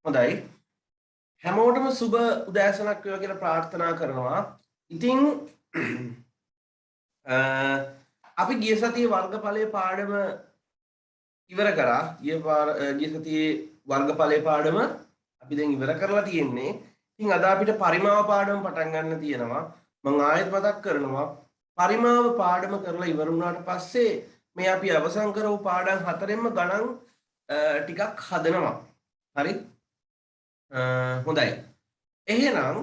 හොඳයි. හැමෝටම සුබ උදෑසනක් වේවා කියලා ප්‍රාර්ථනා කරනවා. ඉතින් අපි ගිය සතියේ වර්ගඵලයේ පාඩම ඉවර කරා. ගිය සතියේ වර්ගඵලයේ පාඩම අපි දැන් ඉවර කරලා තියෙන්නේ. ඉතින් අද අපිට පරිමාව පාඩම පටන් ගන්න තියෙනවා. මම ආයෙත් මතක් කරනවා පරිමාව පාඩම කරලා ඉවර වුණාට පස්සේ මේ අපි අවසන් කරපු පාඩම් හතරෙන්ම ගණන් ටිකක් හදනවා. හරි? හොඳයි. එහෙනම්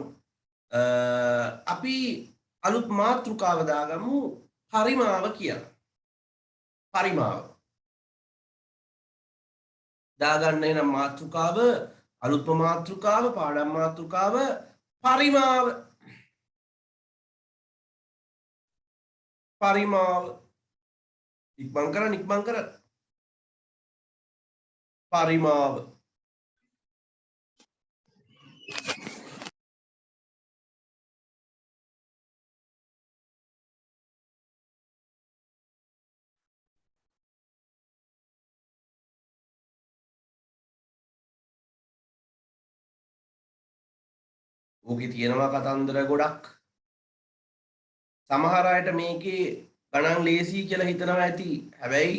අපි අලුත් මාතෘකාව දාගමු පරිමාව කියලා. පරිමාව. දාගන්න එනම් මාතෘකාව අලුත්ම මාතෘකාව පාඩම් මාතෘකාව පරිමාව. පරිමාව. ඉක්මන් කර පරිමාව. ඕකේ තියෙනවා කතන්දර ගොඩක්. සමහර අයට මේකේ ගණන් ලේසි කියලා හිතනවා ඇති. හැබැයි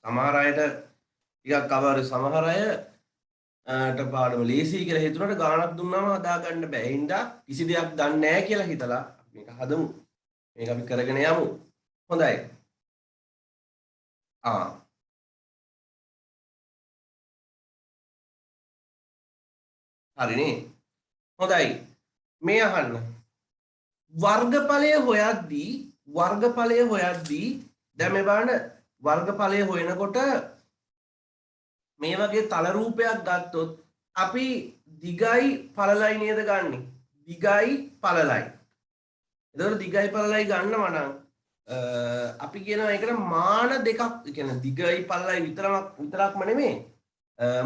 සමහර අයට ටිකක් අමාරු. සමහර අයට පාඩම ලේසි කියලා හිතුනට ගාණක් දුන්නාම හදා ගන්න බෑ. ඒ හින්දා කිසි දෙයක් දන්නේ නැහැ කියලා හිතලා මේක හදමු. මේක අපි කරගෙන යමු. හොඳයි. හරිනේ. හොඳයි. මේ අහන්න. වර්ගඵලය හොයද්දී දැන් මේ බලන්න වර්ගඵලය හොයනකොට මේ වගේ තල රූපයක් ගත්තොත් අපි දිගයි පළලයි නේද ගන්නෙ? දිගයි පළලයි. එතකොට දිගයි පළලයි ගන්නවා නම් අපි කියනවා ඒකට මාන දෙකක්, කියන්නේ දිගයි පළලයි විතරක්ම නෙමෙයි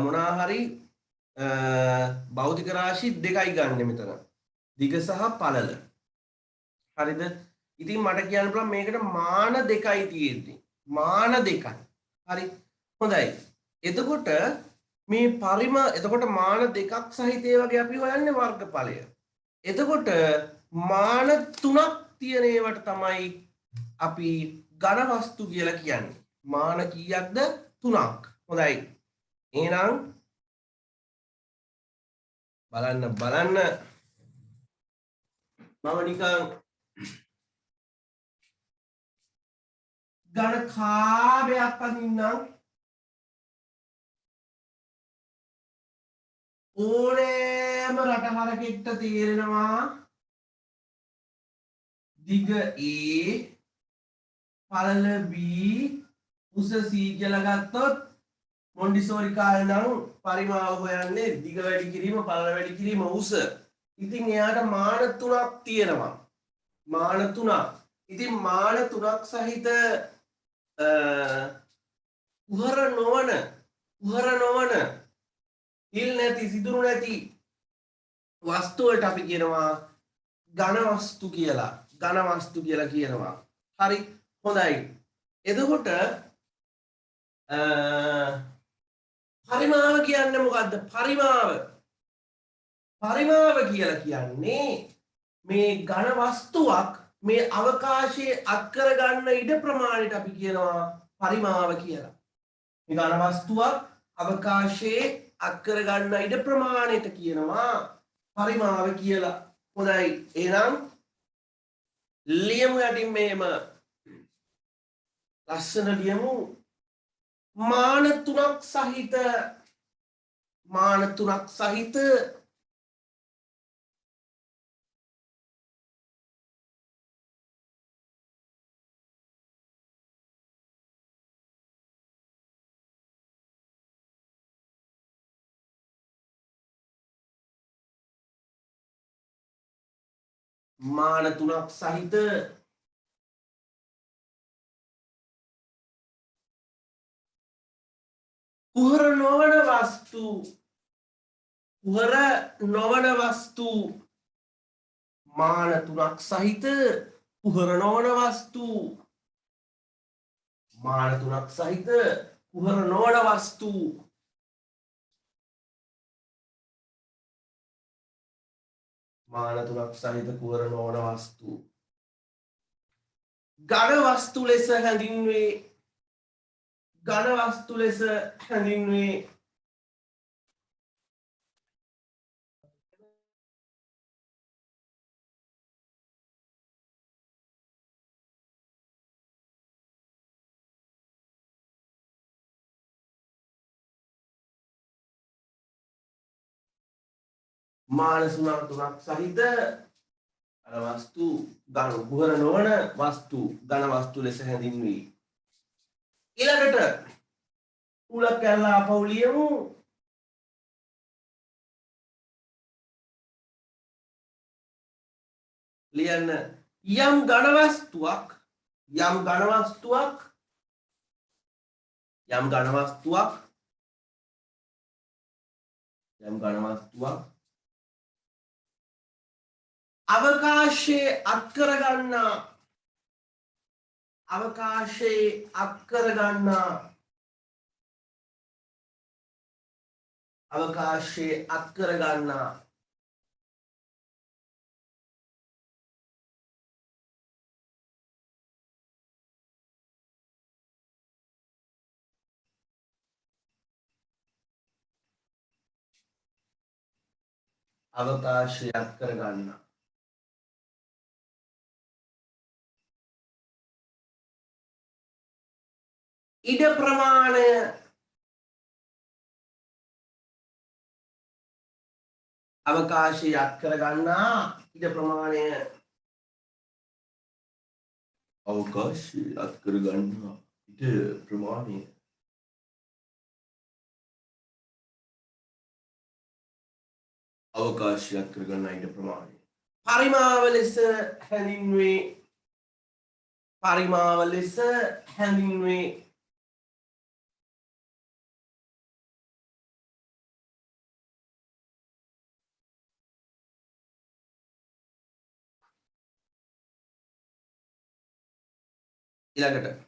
මොනවා හරි භෞතික රාශි දෙකයි ගන්න මෙතන. දිග සහ පළල. හරිද? ඉතින් මට කියන්න පුළුවන් මේකට මාන දෙකයි තියෙන්නේ. මාන දෙකයි. හරි. හොඳයි. එතකොට මේ එතකොට මාන දෙකක් සහිත ඒ වගේ අපි හොයන්නේ වර්ගඵලය. එතකොට මාන තුනක් තියෙන ඒවට තමයි අපි ඝන වස්තු කියලා කියන්නේ. මාන කීයක්ද? 3ක්. හොඳයි. එහෙනම් බලන්න මම නිකන් ඝන කාවයක් අදින්නම්. ඕනෑම රටහරකෙක්ට තේරෙනවා දිග A පළල B උස C කියලා ගත්තොත් මොන්ඩිසෝරි කාලේ නම් පරිමාව හොයන්නේ දිග වැඩි කිරීම පළල වැඩි කිරීම උස. ඉතින් එයාට මාන තුනක් තියෙනවා. මාන තුනක්. ඉතින් මාන තුනක් සහිත උහර නොවන හිල් නැති සිදුරු නැති වස්තු වලට අපි කියනවා ඝන වස්තු කියලා. ඝන වස්තු කියලා කියනවා. හරි. හොඳයි. එතකොට පරිමාව කියන්නේ මොකද්ද? පරිමාව කියලා කියන්නේ මේ ඝන වස්තුවක් මේ අවකාශයේ අත්කර ගන්න ඉඩ ප්‍රමාණයට අපි කියනවා පරිමාව කියලා. මේ ඝන වස්තුවක් අවකාශයේ අත්කර ගන්න ඉඩ ප්‍රමාණයට කියනවා පරිමාව කියලා. හොඳයි. එහෙනම් ලියමු යටින් මේම ලස්සන ලියමු. මාන තුනක් සහිත කුහර නොවන වස්තු මාන තුනක් සහිත කුහර නොවන වස්තු මාන තුනක් සහිත කුවර නොවන වස්තු ඝන වස්තු ලෙස හැඳින්වේ ඝන වස්තු ලෙස හැඳින්වේ මාන තුනක් සහිත අර වස්තු ඝන කුවර නොවන වස්තු ඝන වස්තු ලෙස හැඳින්වේ ඊළඟට උලක් කැල්ලා අපව ලියමු ලියන්න යම් ඝන වස්තුවක් අවකාශයේ අත් කරගන්නා ඉඩ ප්‍රමාණය අවකාශය යක් කරගන්නා ඉඩ ප්‍රමාණය අවකාශය යක් කරගන්නා ඉඩ ප්‍රමාණය අවකාශයක් කරගන්නා ඉඩ ප්‍රමාණය පරිමාව ලෙස හැඳින්වේ ඊළඟට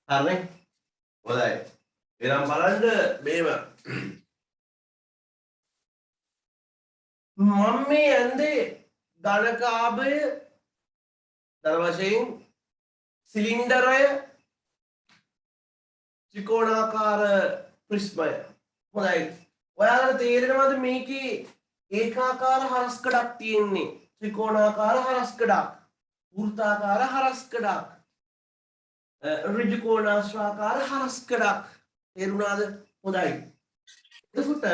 හරිනේ හොඳයි එහෙනම් බලන්න මේව මම මේ ඇන්දේ ධනකාභය ධන වශයෙන් සිලින්ඩරය ත්‍රිකෝණාකාර ප්‍රිස්මය හොඳයි ඔයාලට තේරෙනවද මේකේ ඒකාකාර හරස්කඩක් තියෙන්නේ ත්‍රිකෝණාකාර හරස්කඩක් වෘත්තාකාර හරස්කඩක් ඍජු කෝණාශ්‍රාකාර හරස්කඩක් තේරුණාද හොඳයි එතකොට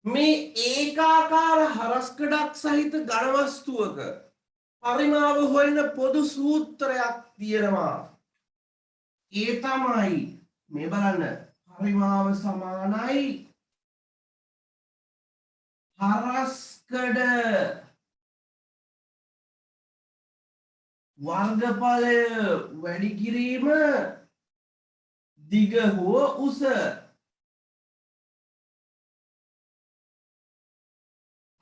මේ ඒකාකාර හරස්කඩක් සහිත ඝන වස්තුවක පරිමාව හොයන පොදු සූත්‍රයක් තියෙනවා ඒ තමයි මේ බලන්න පරිමාව සමානයි හරස්කඩ වර්ගඵලය වැඩි කිරීම දිග හෝ උස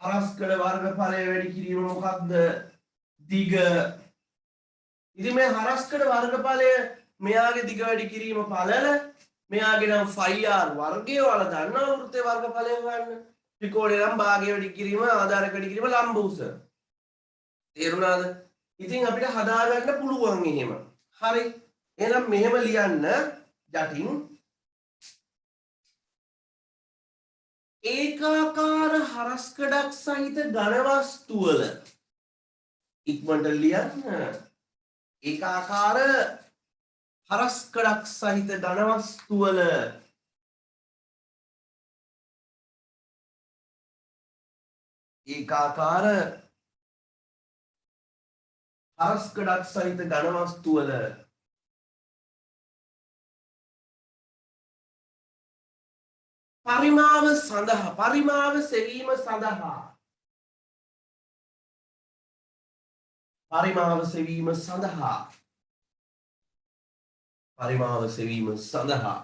හරස්කඩ වර්ගඵලය වැඩි කිරීම මොකක්ද දිග ඉතින් මේ හරස්කඩ වර්ගඵලය මෙයාගේ දිග වැඩි කිරීම පළල මෙයාගේ නම් ෆයිර් වර්ගය ඔයාලා දන්නවා වෘත්තයේ වර්ගඵලය හොයන්න ත්‍රිකෝණේ නම් භාගය වැඩි කිරීම ආධාරක වැඩි කිරීම ලම්බ උස තේරුණාද ඉතින් අපිට හදාගන්න පුළුවන් එහෙම හරි එහෙනම් මෙහෙම ලියන්න යටින් ඒකාකාර හරස්කඩක් සහිත ඝන වස්තු වල ඉක්මනට ලියන්න ඒකාකාර හරස්කඩක් සහිත ඝන වස්තු වල ඒකාකාර හරස්කඩක් සහිත ඝන වස්තු වල පරිමාව සඳහා පරිමාව සෙවීම සඳහා පරිමාව සෙවීම සඳහා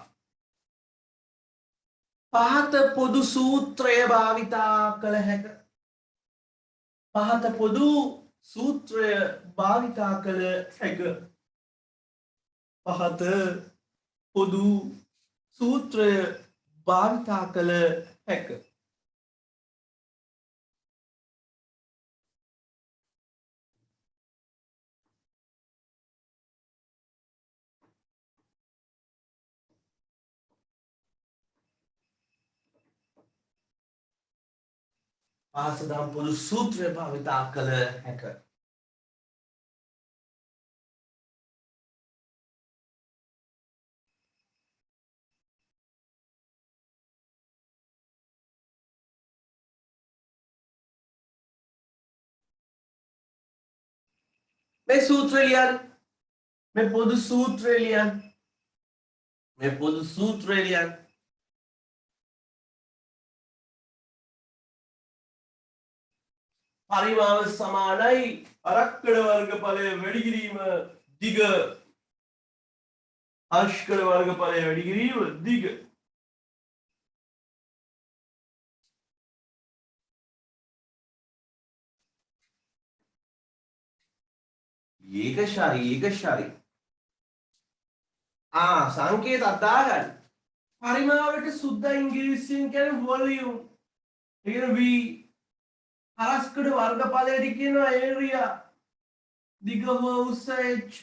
පහත පොදු සූත්‍රය භාවිතා කළ හැක. පහත පොදු සූත්‍රය භාවිතා කළ හැක. පහත පොදු සූත්‍රය භාවිතා කළ හැක. පාසදම් පොදු සූත්‍රය භාවිතා කළ හැක. මේ සූත්‍රය ලියන්න. මේ පොදු සූත්‍රය ලියන්න. මේ පොදු සූත්‍රය ලියන්න. පරිමාව සමානයි අරක්කඩ වර්ගඵලය වැඩි කිරීම දිග අශ්කඩ වර්ගඵලය වැඩි කිරීම දිග. ඒකශාරී සංකේතයක් දාගන්න. පරිමාවට සුද්ධ ඉංග්‍රීසියෙන් කියන්නේ වොලියුම්. ඒ කියන්නේ V අරස්කඩ වර්ගඵලයට කියනවා ඒරියා. දිග උස h.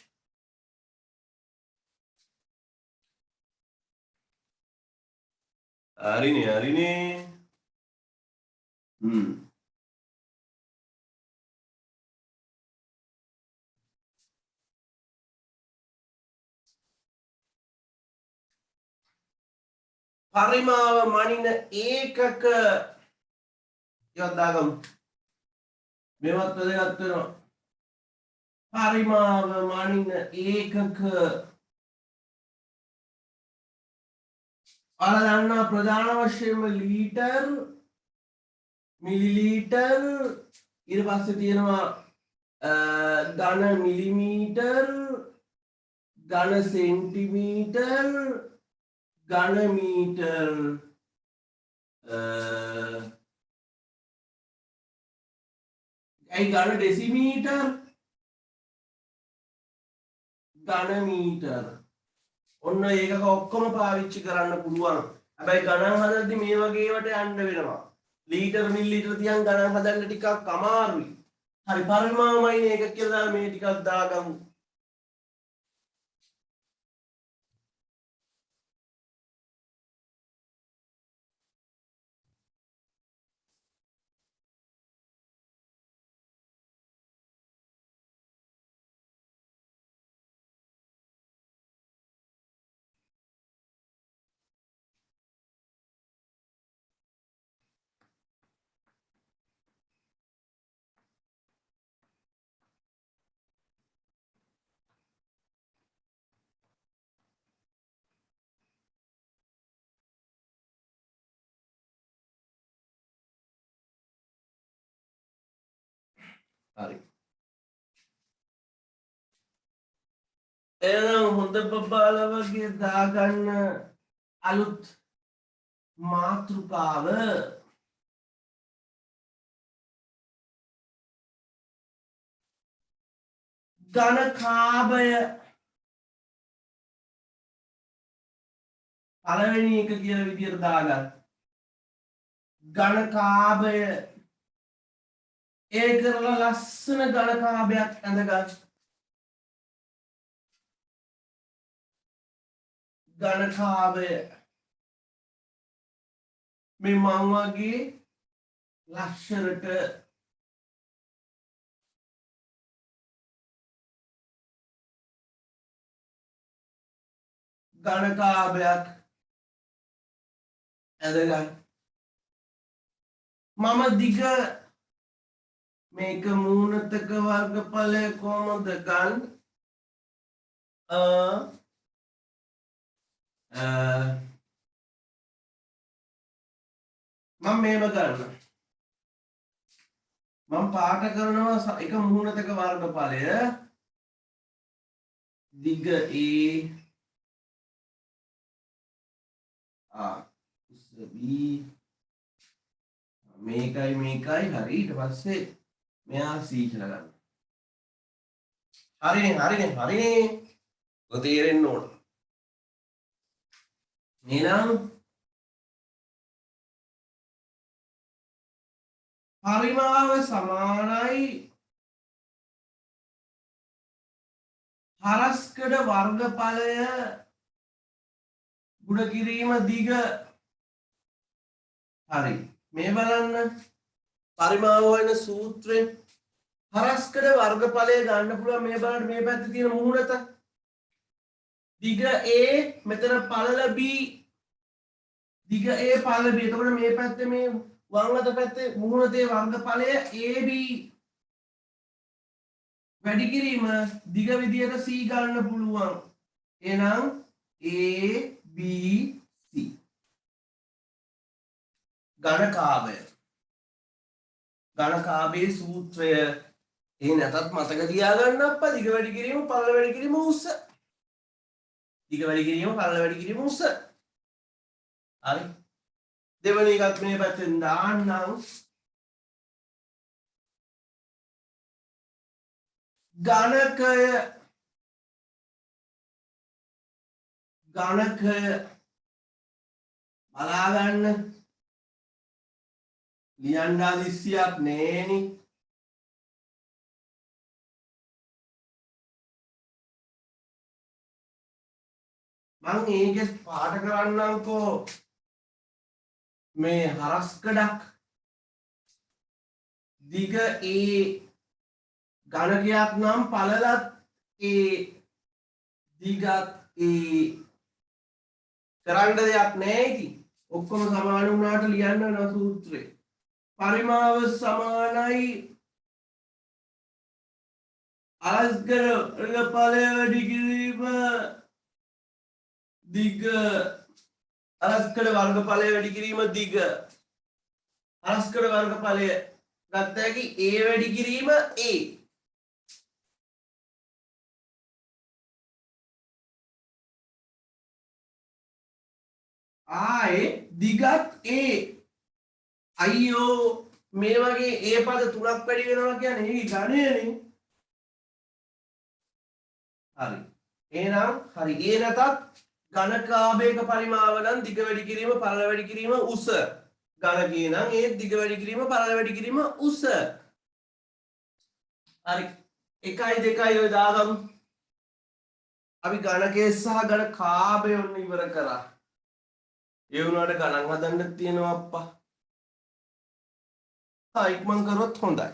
හරිනේ. පරිමාව මනින ඒකක යොදාගමු. මේවත් වැදගත් වෙනවා. පරිමාව මනින ඒකක ඔයාලා දන්නවා ප්‍රධාන වශයෙන්ම ලීටර්, මිලිලීටර්, ඊට පස්සේ තියෙනවා ඝන මිලිමීටර්, ඝන සෙන්ටිමීටර්, ඝන මීටර්, ඝන ඩෙසිමීටර්, ඝන මීටර්. ඔන්න ඒකක ඔක්කොම පාවිච්චි කරන්න පුළුවන්. හැබැයි ගණන් හදද්දි මේ වගේ ඒවට යන්න වෙනවා. ලීටර් මිලිලීටර් තියන් ගණන් හදන්න ටිකක් අමාරුයි. හරි පරිමාවමයි ඒක කියලා මේ ටිකක් දාගමු. හරි. එහෙනම් හොඳ බබාලා වගේ දාගන්න අලුත් මාතෘකාව ඝනකාභය. පළවෙනි එක කියන විදියට දාගන්න. ඝනකාභය ඒ කරලා ලස්සන ඝනකාභයක් ඇඳගන්න. ඝනකාභය මේ මං වගේ ලස්සනට ඝනකාභයක් ඇඳගන්න. මම දිග මේක මූණතක වර්ගඵලය කොහොමද ගන්න? මම මේව ගන්න. මම පාට කරනවා එක මූණතක වර්ගඵලය දිග A උස b මේකයි හරි. ඊට පස්සේ මෙයා c කියලා ගන්න. හරිනේ. ඔය තේරෙන්න ඕන. එහෙනම් පරිමාව සමානයි හරස්කඩ වර්ගඵලය ගුණ කිරීම දිග. හරි. මේ බලන්න පරිමාව හොයන සූත්‍රය හරස්කඩ වර්ගඵලය ගන්න පුළුවන්. මේ බලන්න මේ පැත්තේ තියෙන මුහුණත දිග a මෙතන පළල b දිග a පළල b. එතකොට මේ පැත්තේ මේ වම් අත පැත්තේ මුහුණතේ වර්ගඵලය ab වැඩි කිරීම දිග විදියට c ගන්න පුළුවන්. එහෙනම් a b c ඝනකාභයේ සූත්‍රය නැතත් මතක තියාගන්න අප්පා. දිග වැඩි කිරීම පළල වැඩි කිරීම උස. දිග වැඩි කිරීම පළල වැඩි කිරීම උස. හරි. දෙවෙනි එකත් මේ පැත්තෙන් දාන්නම්. ඝනකය බලා ගන්න. ලියන්න හදිස්සියක් නෑනේ. මං ඒකේ පාට කරන්නම්කෝ. මේ හරස්කඩක් දිග a ඝනකයක් නම් පළලත් a දිගත් a කරන්න දෙයක් නෑ. ඉතින් ඔක්කොම සමාන වුණාට ලියන්න වෙන සූත්‍රේ. පරිමාව සමානයි හරස්කඩ වර්ගඵලය වැඩි කිරීම දිග. හරස්කඩ වර්ගඵලය වැඩි කිරීම දිග. හරස්කඩ වර්ගඵලය ගත්ත හැකි a වැඩි කිරීම a. ආයේ දිගත් a. අයියෝ මේ වගේ a පද තුනක් වැඩි වෙනවා කියන්නේ ඒකේ ඝනයනේ. හරි. එහෙනම් හරි. a නැතත් ඝනකාභයක පරිමාව නම් දිග වැඩි කිරීම පළල වැඩි කිරීම උස. ඝනකේ නම් ඒ දිග වැඩි කිරීම පළල වැඩි කිරීම උස. හරි. 1 2 ඔය දාගමු. අපි ඝනකේ සහ ඝනකාභය ඔන්න ඉවර කරා. ඒ වුණාට ගණන් හදන්න තියෙනවා අප්පා. ඉක්මන් කරොත් හොඳයි.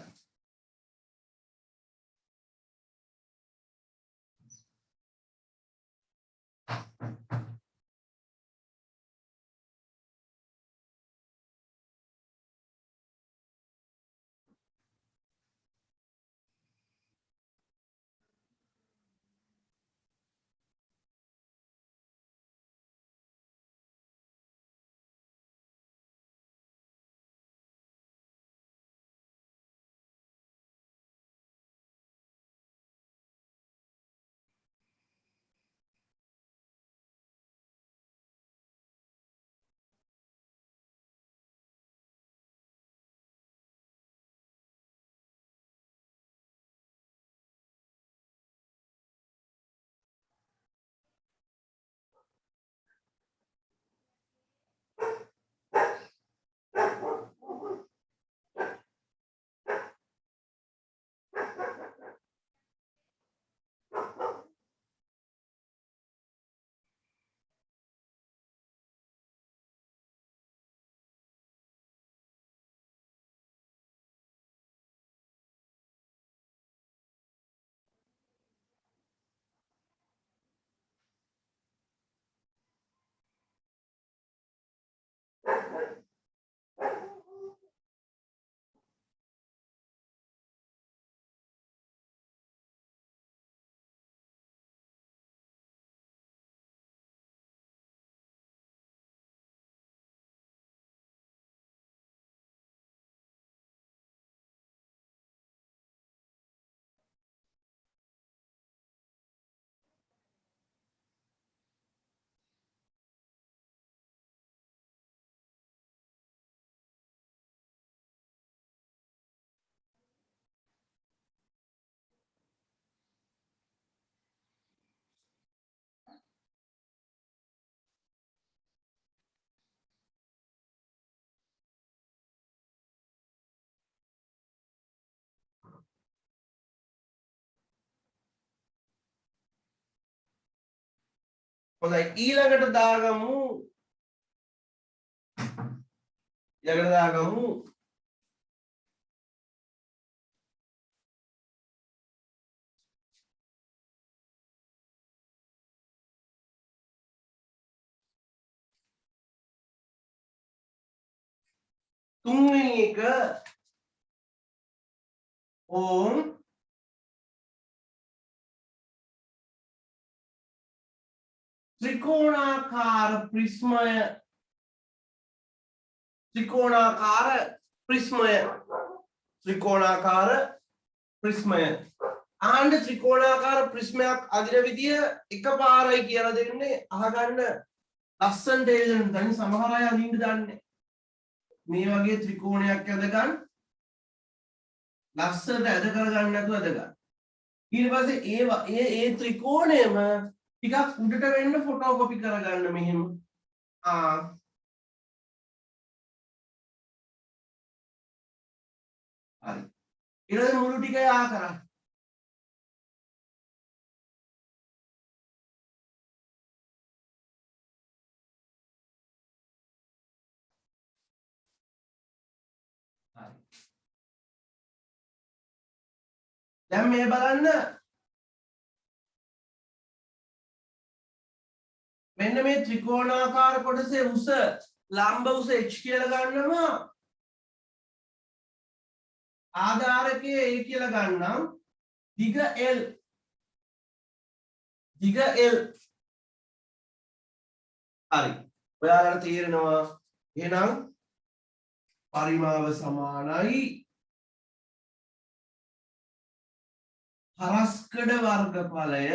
හොඳයි ඊළඟට දාගමු තුන්වෙනි එක ඕම් ත්‍රිකෝණාකාර ප්‍රිස්මය ආණ්ඩ ත්‍රිකෝණාකාර ප්‍රිස්මයක් අදින විදිය එකපාරයි කියලා දෙන්නේ අහගන්න ලස්සනට එළියෙන් දැන් සමහර අය අඳින්න දන්නේ මේ වගේ ත්‍රිකෝණයක් ඇදගන්න ලස්සනට ඇද කරගන්න නැතුව ඇදගන්න ඊට පස්සේ ඒ ත්‍රිකෝණයම ටිකක් උඩට වෙන්න ෆොටෝකොපි කරගන්න මෙහෙම හරි ඊළඟ මුළු ටික යා කරා හරි දැන් මේ බලන්න මෙන්න මේ ත්‍රිකෝණාකාර කොටසේ උස ලම්බ උස h කියලා ගන්නවා ආධාරකයේ a කියලා ගන්නම් දිග l හරි ඔයාලට තේරෙනවා එහෙනම් පරිමාව සමානයි හරස්කඩ වර්ගඵලය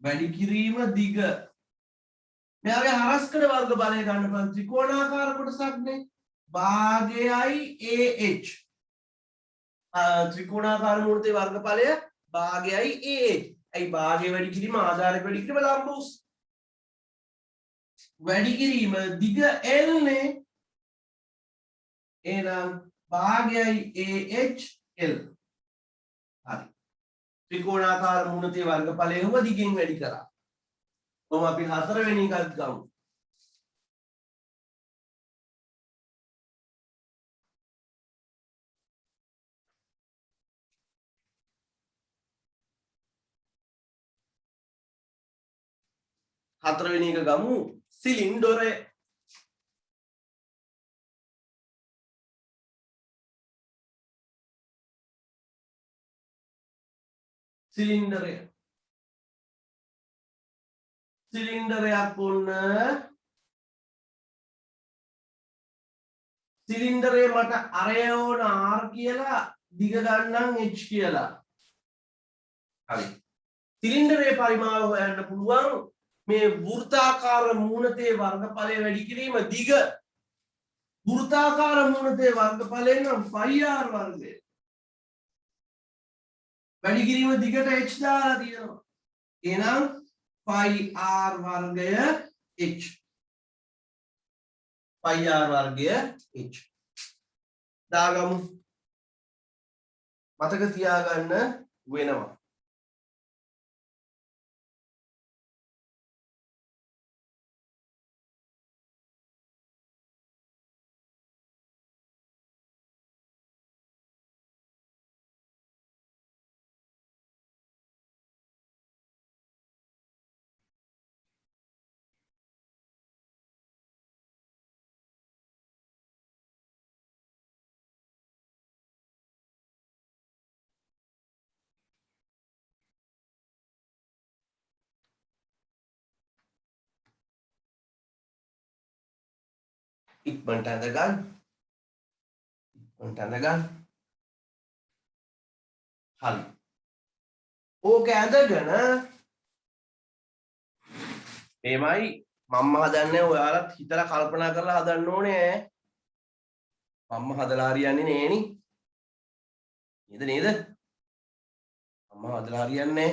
වැඩි කිරීම දිග මෙයාගේ හරස්කඩ වර්ගඵලය ගන්න පුළුවන් ත්‍රිකෝණාකාර කොටසක්නේ භාගයයි ah ත්‍රිකෝණාකාර මූර්තියේ වර්ගඵලය භාගයයි ඇයි භාගය වැඩි කිරීම ආධාරක වැඩි කිරීම ලම්බ උස වැඩි කිරීම දිග l නේ එහෙනම් භාගයයි l හරි ත්‍රිකෝණාකාර මූර්තියේ වර්ගඵලය හොව දිගෙන් වැඩි කරා කොහොම අපි හතරවෙනි එකත් ගමු හතරවෙනි එක ගමු සිලින්ඩරය සිලින්ඩරයක් ඔන්න සිලින්ඩරේ මට අරය ඕන r කියලා දිග ගන්නම් h කියලා හරි සිලින්ඩරේ පරිමාව හොයන්න පුළුවන් මේ වෘත්තාකාර මූණතේ වර්ගඵලය වැඩි කිරීම දිග වෘත්තාකාර මූණතේ වර්ගඵලය නම් πr වර්ගය වැඩි කිරීම දිගට h දාලා තියෙනවා එහෙනම් πr වර්ගය h πr වර්ගය h දාගමු මතක තියාගන්න වෙනවා ඉක්මනට ඇඳගන්න හරි ඕක ඇඳගෙන මේමයි මම්ම හදන්නේ ඔයාලත් හිතලා කල්පනා කරලා හදන්න ඕනේ මම්ම හදලා හරියන්නේ නෑනේ නේද මම්ම හදලා හරියන්නේ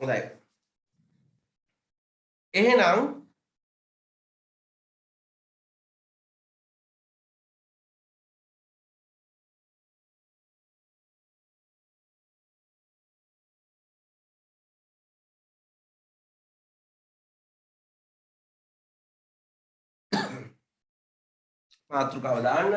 හොඳයි. එහෙනම් මාතෘකාව දාන්න.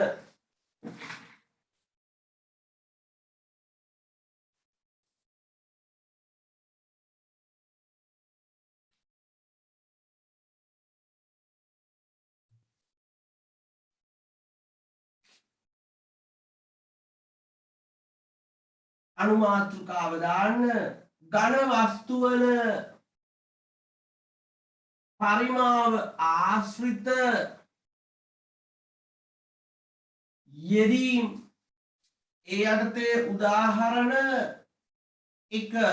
අනුමාතෘකාව දාන්න. ඝන වස්තු වල පරිමාව ආශ්‍රිත යෙදීම් ඒ යටතේ උදාහරණ 1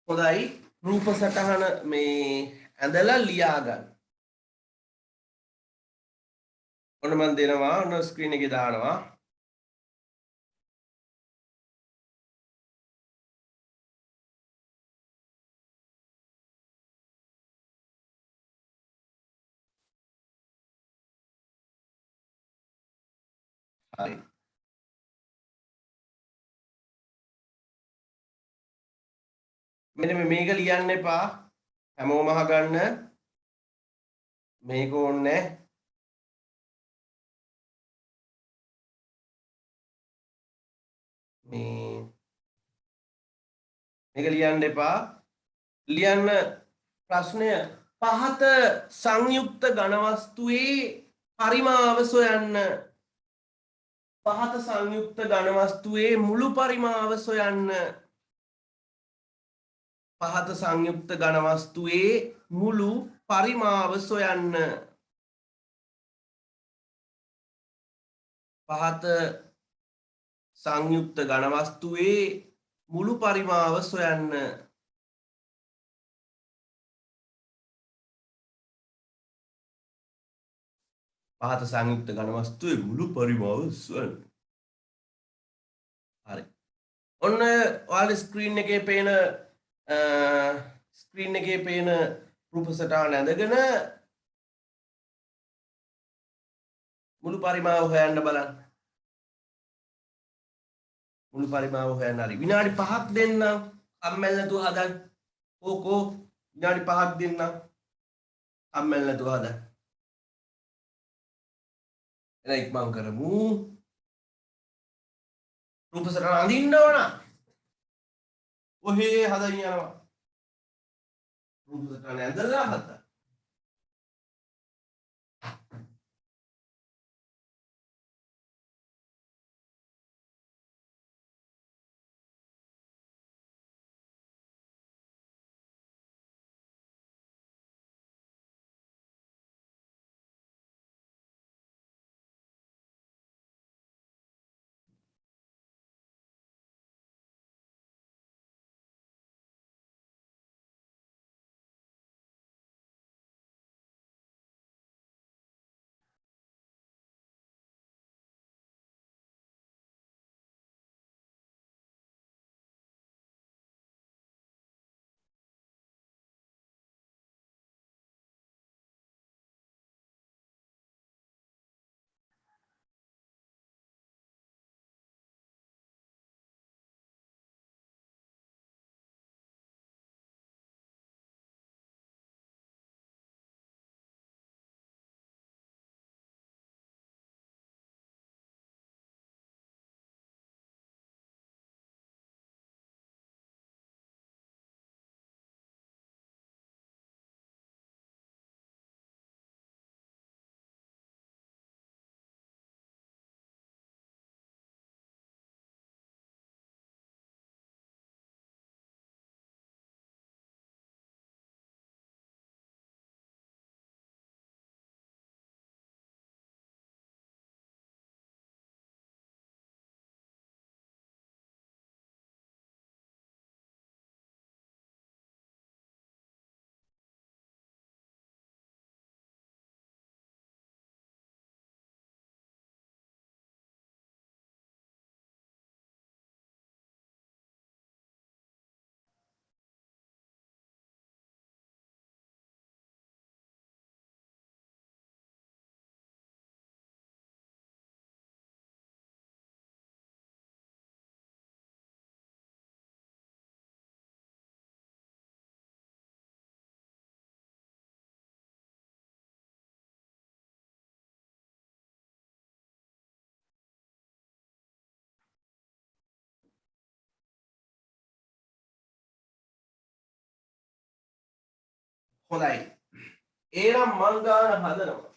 හොඳයි රූප සටහන මේ ඇඳලා ලියා ගන්න. ඔන්න මම දෙනවා ඔන්න ස්ක්‍රීන් එකේ දානවා. හරි. මෙන්න මේක ලියන්න එපා. හැමෝම අහගන්න. මේක ඕනේ මේක ලියන්න එපා. ලියන්න ප්‍රශ්නය පහත සංයුක්ත ඝන වස්තුවේ පරිමාව සොයන්න. පහත සංයුක්ත ඝන වස්තුවේ මුළු පරිමාව සොයන්න. පහත සංයුක්ත ඝන වස්තුවේ මුළු පරිමාව සොයන්න. පහත සංයුක්ත ඝන වස්තුවේ මුළු පරිමාව සොයන්න. පහත සංයුක්ත ඝන වස්තුවේ මුළු පරිමාව සොයන්න. හරි. ඔන්න ඔයාලගේ ස්ක්‍රීන් එකේ පේන රූප සටහන ඇඳගෙන මුළු පරිමාව හොයන්න බලන්න. මුළු පරිමාව හොයන්න. හරි. විනාඩි 5ක් දෙන්නම්. කම්මැලි නැතුව හදන්න. ඕකෝ විනාඩි 5ක් දෙන්නම්. කම්මැලි නැතුව හදන්න. එලා ඉක්මන් කරමු. රූප සටහන අඳින්න ඕන. ඔහේ හදන් යනවා. රූප සටහන ඇඳලා හදන්න. හොඳයි. එහෙනම් මං ගාන හදනවා.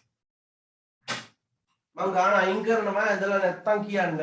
මං ගාන අයින් කරනවා ඇදලා නැත්තම් කියන්න.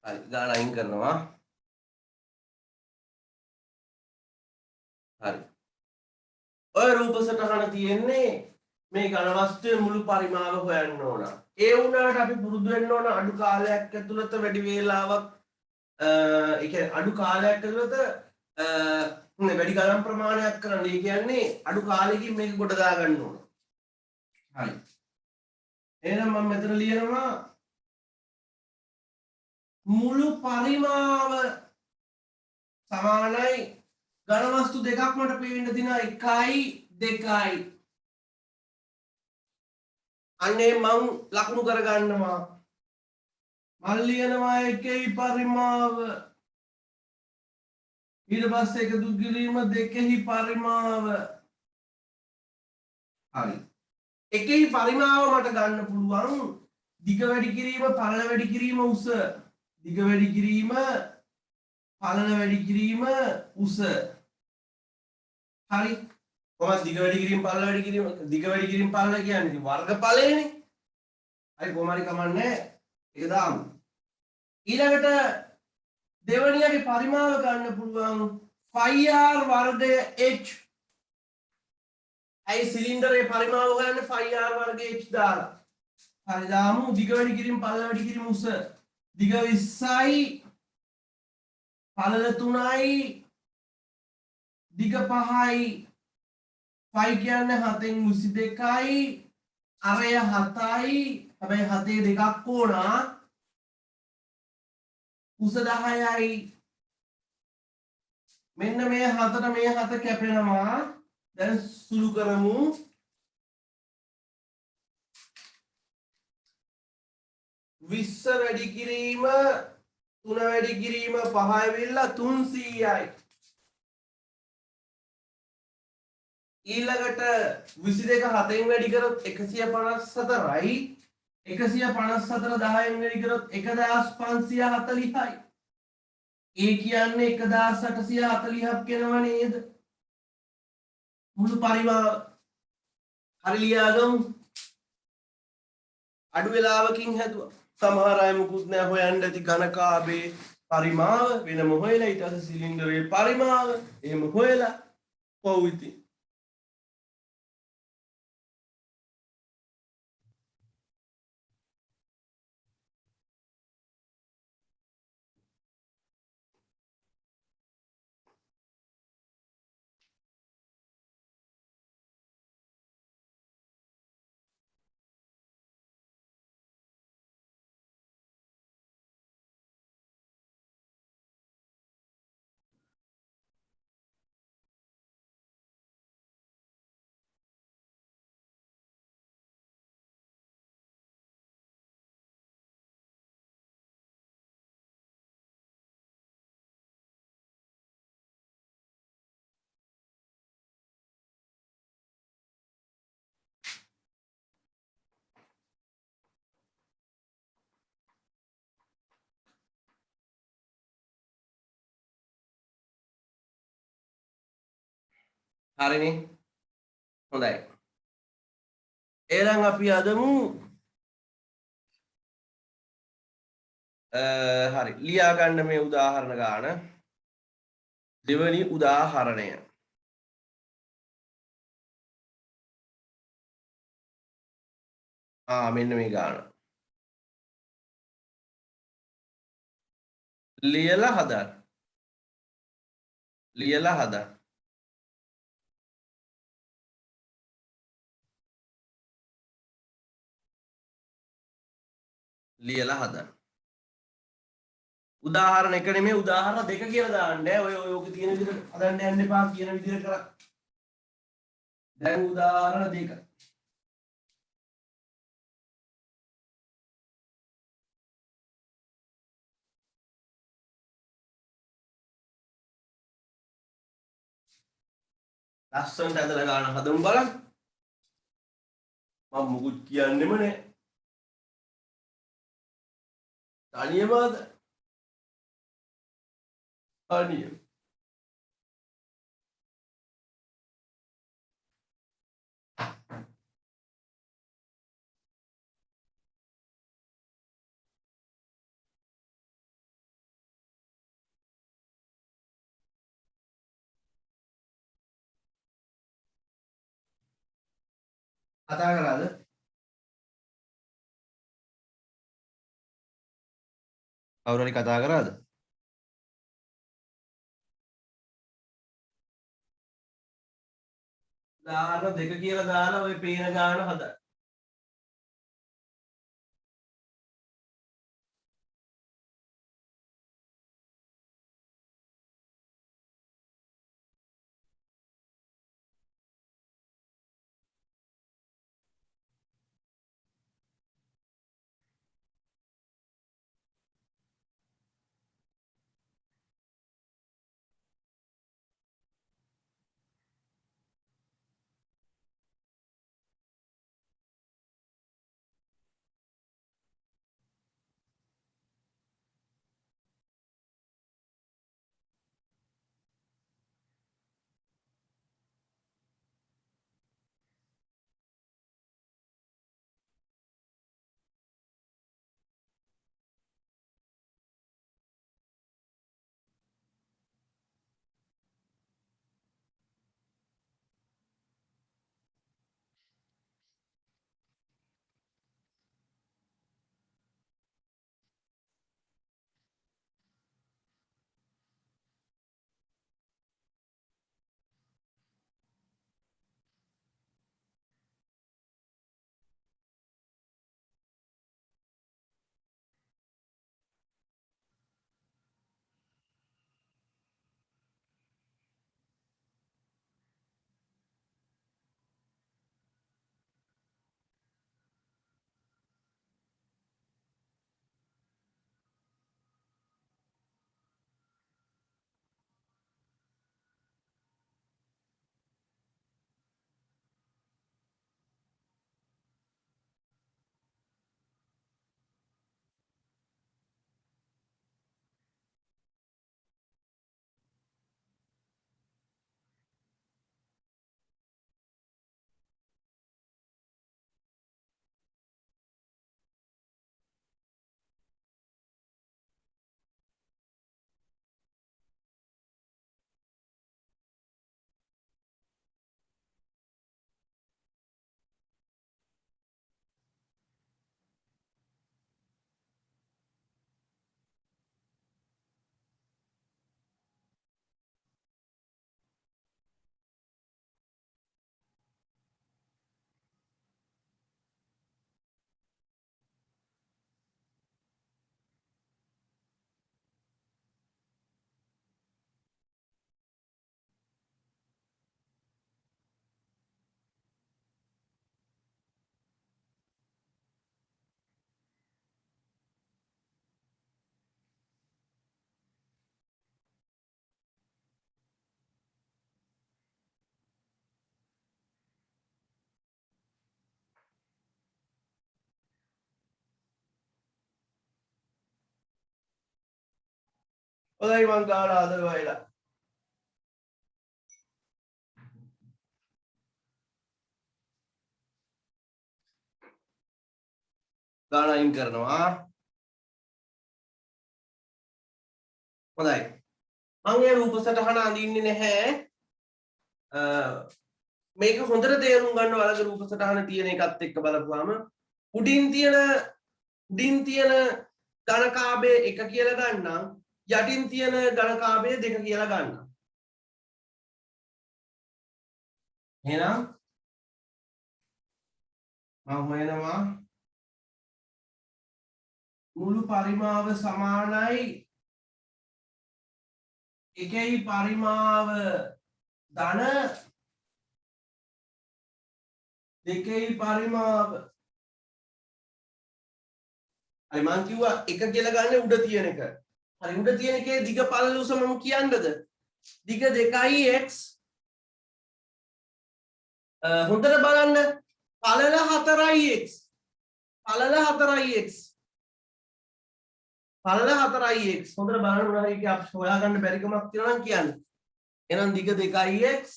හරි ගාන අයින් කරනවා. හරි. ඔය රූප සටහන තියෙන්නේ මේ ඝන වස්තුවේ මුළු පරිමාව හොයන්න ඕන. ඒ වුණාට අපි පුරුදු වෙන්න ඕන අඩු කාලයක් ඇතුළත වැඩි වේලාවක් ඒ කියන්නේ අඩු කාලයක් ඇතුළත වැඩි ගණන් ප්‍රමාණයක් කරන්න. ඒ කියන්නේ අඩු කාලෙකින් මේක ගොඩ දා ගන්න ඕන. හරි. එහෙනම් මම මෙතන ලියනවා මුළු පරිමාව සමානයි ඝන වස්තු දෙකක් මට පේන්න දිනා 1යි 2යි. අනේ මං ලකුණු කරගන්නවා. මල් ලියනවා 1යි පරිමාව. ඊට පස්සේ එකතු කිරීම 2යි පරිමාව. හරි. 1යි පරිමාව මට ගන්න පුළුවන් දිග වැඩි කිරීම පළල වැඩි කිරීම උස. දිග වැඩි කිරීම පළල වැඩි කිරීම උස. හරි. කොහොමද දිග වැඩි කිරීම පළල වැඩි කිරීම දිග වැඩි කිරීම පළල කියන්නේ ඉතින් වර්ගඵලයනේ. හරි කොහොම හරි කමන්නේ. ඒක දාමු. ඊළඟට දෙවනියගේ පරිමාව ගන්න පුළුවන් 5r වර්ගය h. ඇයි සිලින්ඩරේ පරිමාව හොයන්නේ 5r වර්ගය h දාලා. හරි දාමු. දිග වැඩි කිරීම පළල වැඩි කිරීම උස. දිග 20යි පළල 3යි දිග 5යි 5 කියන්නේ 7න් 22යි අරය 7යි හැබැයි 7 දෙකක් ඕන උස 10යි මෙන්න මේ 7ට මේ 7 කැපෙනවා දැන් සුළු කරමු 20 වැඩි කිරීම 3 වැඩි කිරීම 5 වෙලා 300යි ඊළඟට 22 7න් වැඩි කරොත් 154යි 154 10න් වැඩි කරොත් 1540යි ඒ කියන්නේ 1840ක් වෙනව නේද මුළු පරිමාව හරි ලියාගමු අඩු වෙලාවකින් හැදුවා සමහර අය මුකුත් නෑ හොයන්න ඇති ඝනකාභයේ පරිමාව වෙනම හොයලා ඊට පස්සේ සිලින්ඩරේ පරිමාව එහෙම හොයලා කොහොම ඉතින් හරිනේ හොඳයි එහෙනම් අපි අදමු හරි ලියා ගන්න මේ උදාහරණ ගාන දෙවනි උදාහරණය මෙන්න මේ ගාන. ලියලා හදන්න. ලියලා හදන්න. ලියලා හදන්න. උදාහරණ එක නෙමෙයි උදාහරණ දෙක කියලා දාන්න. ඔය ඔය තියෙන විදිහට හදන්න යන්න එපා කියන විදිහට කරා. දැන් උදාහරණ දෙක. ලස්සනට ඇදලා ගන්න හදමු බලන්න. මම මුකුත් කියන්නෙම නෑ. තනියමද? තනියම. කතා කරාද? කවුරු හරි කතා කරාද? උදාහරණ දෙක කියලා දාලා ඔය පේන ගාන හදන්න. හොඳයි මං ගාලා හදලා වයිලා. ගාන අයින් කරනවා. හොඳයි. මම මේ රූප සටහන අඳින්නේ නැහැ. මේක හොඳට තේරුම් ගන්න වලක රූප සටහන තියෙන එකත් එක්ක බලපුවාම උඩින් තියෙන ඝනකාභය 1 කියලා ගන්නම් යටින් තියෙන ඝනකාභය 2 කියලා ගන්නම්. එහෙනම් මම හොයනවා මුළු පරිමාව සමානයි එකයි පරිමාව ධන දෙකයි පරිමාව හරි මං කිව්වා 1 කියලා ගන්න උඩ තියෙන එක. හරි උඩ තියෙන එකේ දිග පළල උස මම කියන්නද? දිග 2x හොඳට බලන්න පළල 4x පළල 4x පළල 4x හොඳට බලන්න උනා එක අපි හොයාගන්න බැරි කමක් තියෙනවා නම් කියන්න. එහෙනම් දිග 2x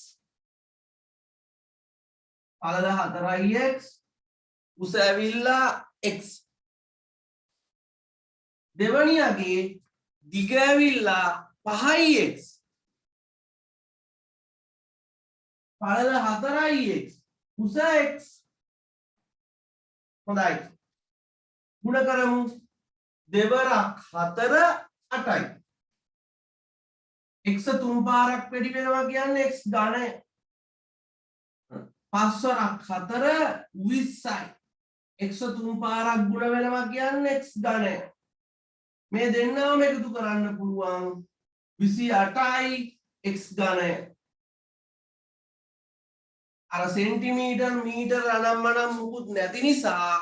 පළල 4x උස ඇවිල්ලා x දෙවනියගේ දිග ඇවිල්ලා 5x පළල 4x උස x හොඳයි ගුණ කරමු දෙවරක් 4 8යි x 3 පාරක් වැඩි වෙනවා කියන්නේ x ඝනය 5 වරක් 4 20යි x 3 පාරක් ගුණ වෙනවා කියන්නේ x ඝනය මේ දෙන්නම එකතු කරන්න පුළුවන් 28යි x ඝනය අර සෙන්ටිමීටර් මීටර අනම්මනම් මුකුත් නැති නිසා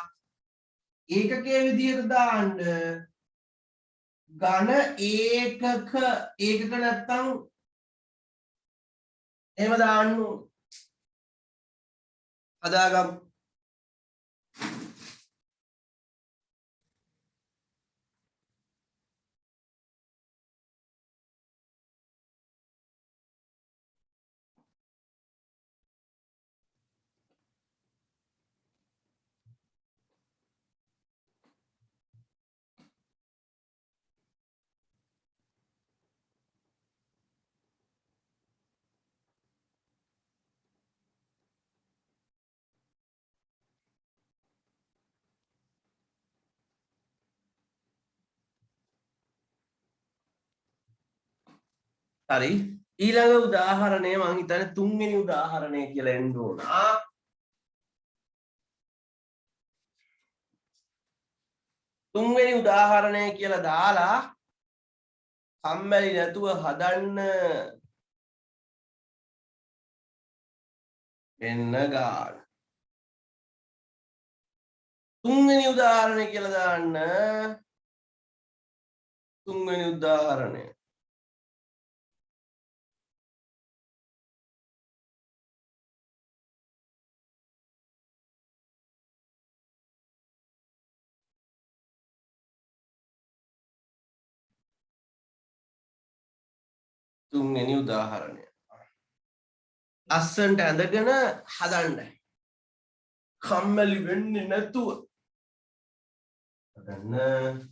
ඒකකයේ විදිහට දාන්න ඝන ඒකක නැත්තම් එහෙම දාන්න හදාගමු. හරි ඊළඟ උදාහරණය මම හිතන්නේ තුන්වෙනි උදාහරණය කියලා එන්න ඕන. තුන්වෙනි උදාහරණය කියලා දාලා කම්මැලි නැතුව හදන්න එන්න ගන්න. තුන්වෙනි උදාහරණය කියලා දාන්න තුන්වෙනි උදාහරණය තුන්වෙනි උදාහරණය ලස්සනට ඇඳගෙන හදන්න කම්මැලි වෙන්නේ නැතුව හදන්න.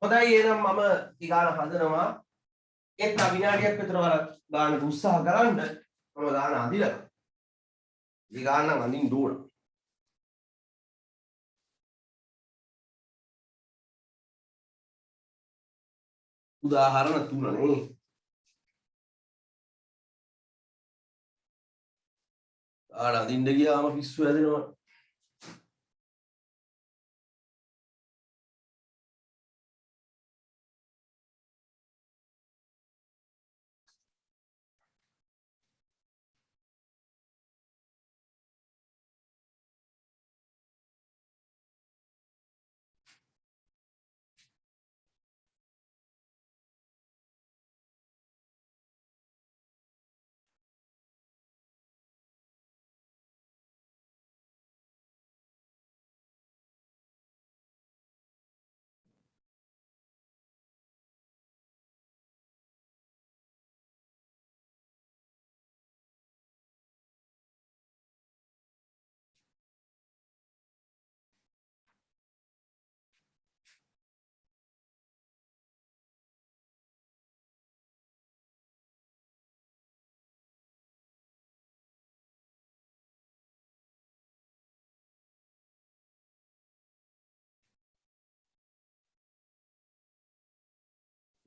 හොඳයි එහෙනම් මම ටිකාන හදනවා ඒත් විනාඩියක් විතර වර ගන්න උත්සාහ කරන්න මම ගාන අඳිලා ටිකාන නම් අඳින්න ඕන උදාහරණ තුනනේ ගාන අඳින්න ගියාම පිස්සු හැදෙනවා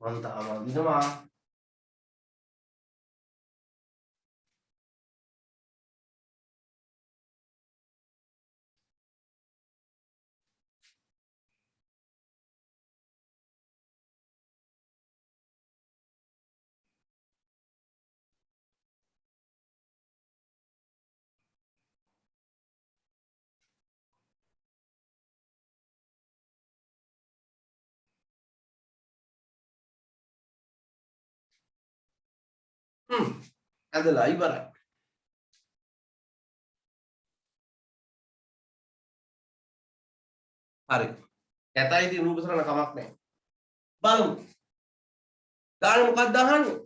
මම තාම අඳිනවා ඇඳලා ඉවරයි හරි කැතයි ඉතින් රූප සරණ කමක් නැහැ බලමු ගාන මොකක්ද අහන්නේ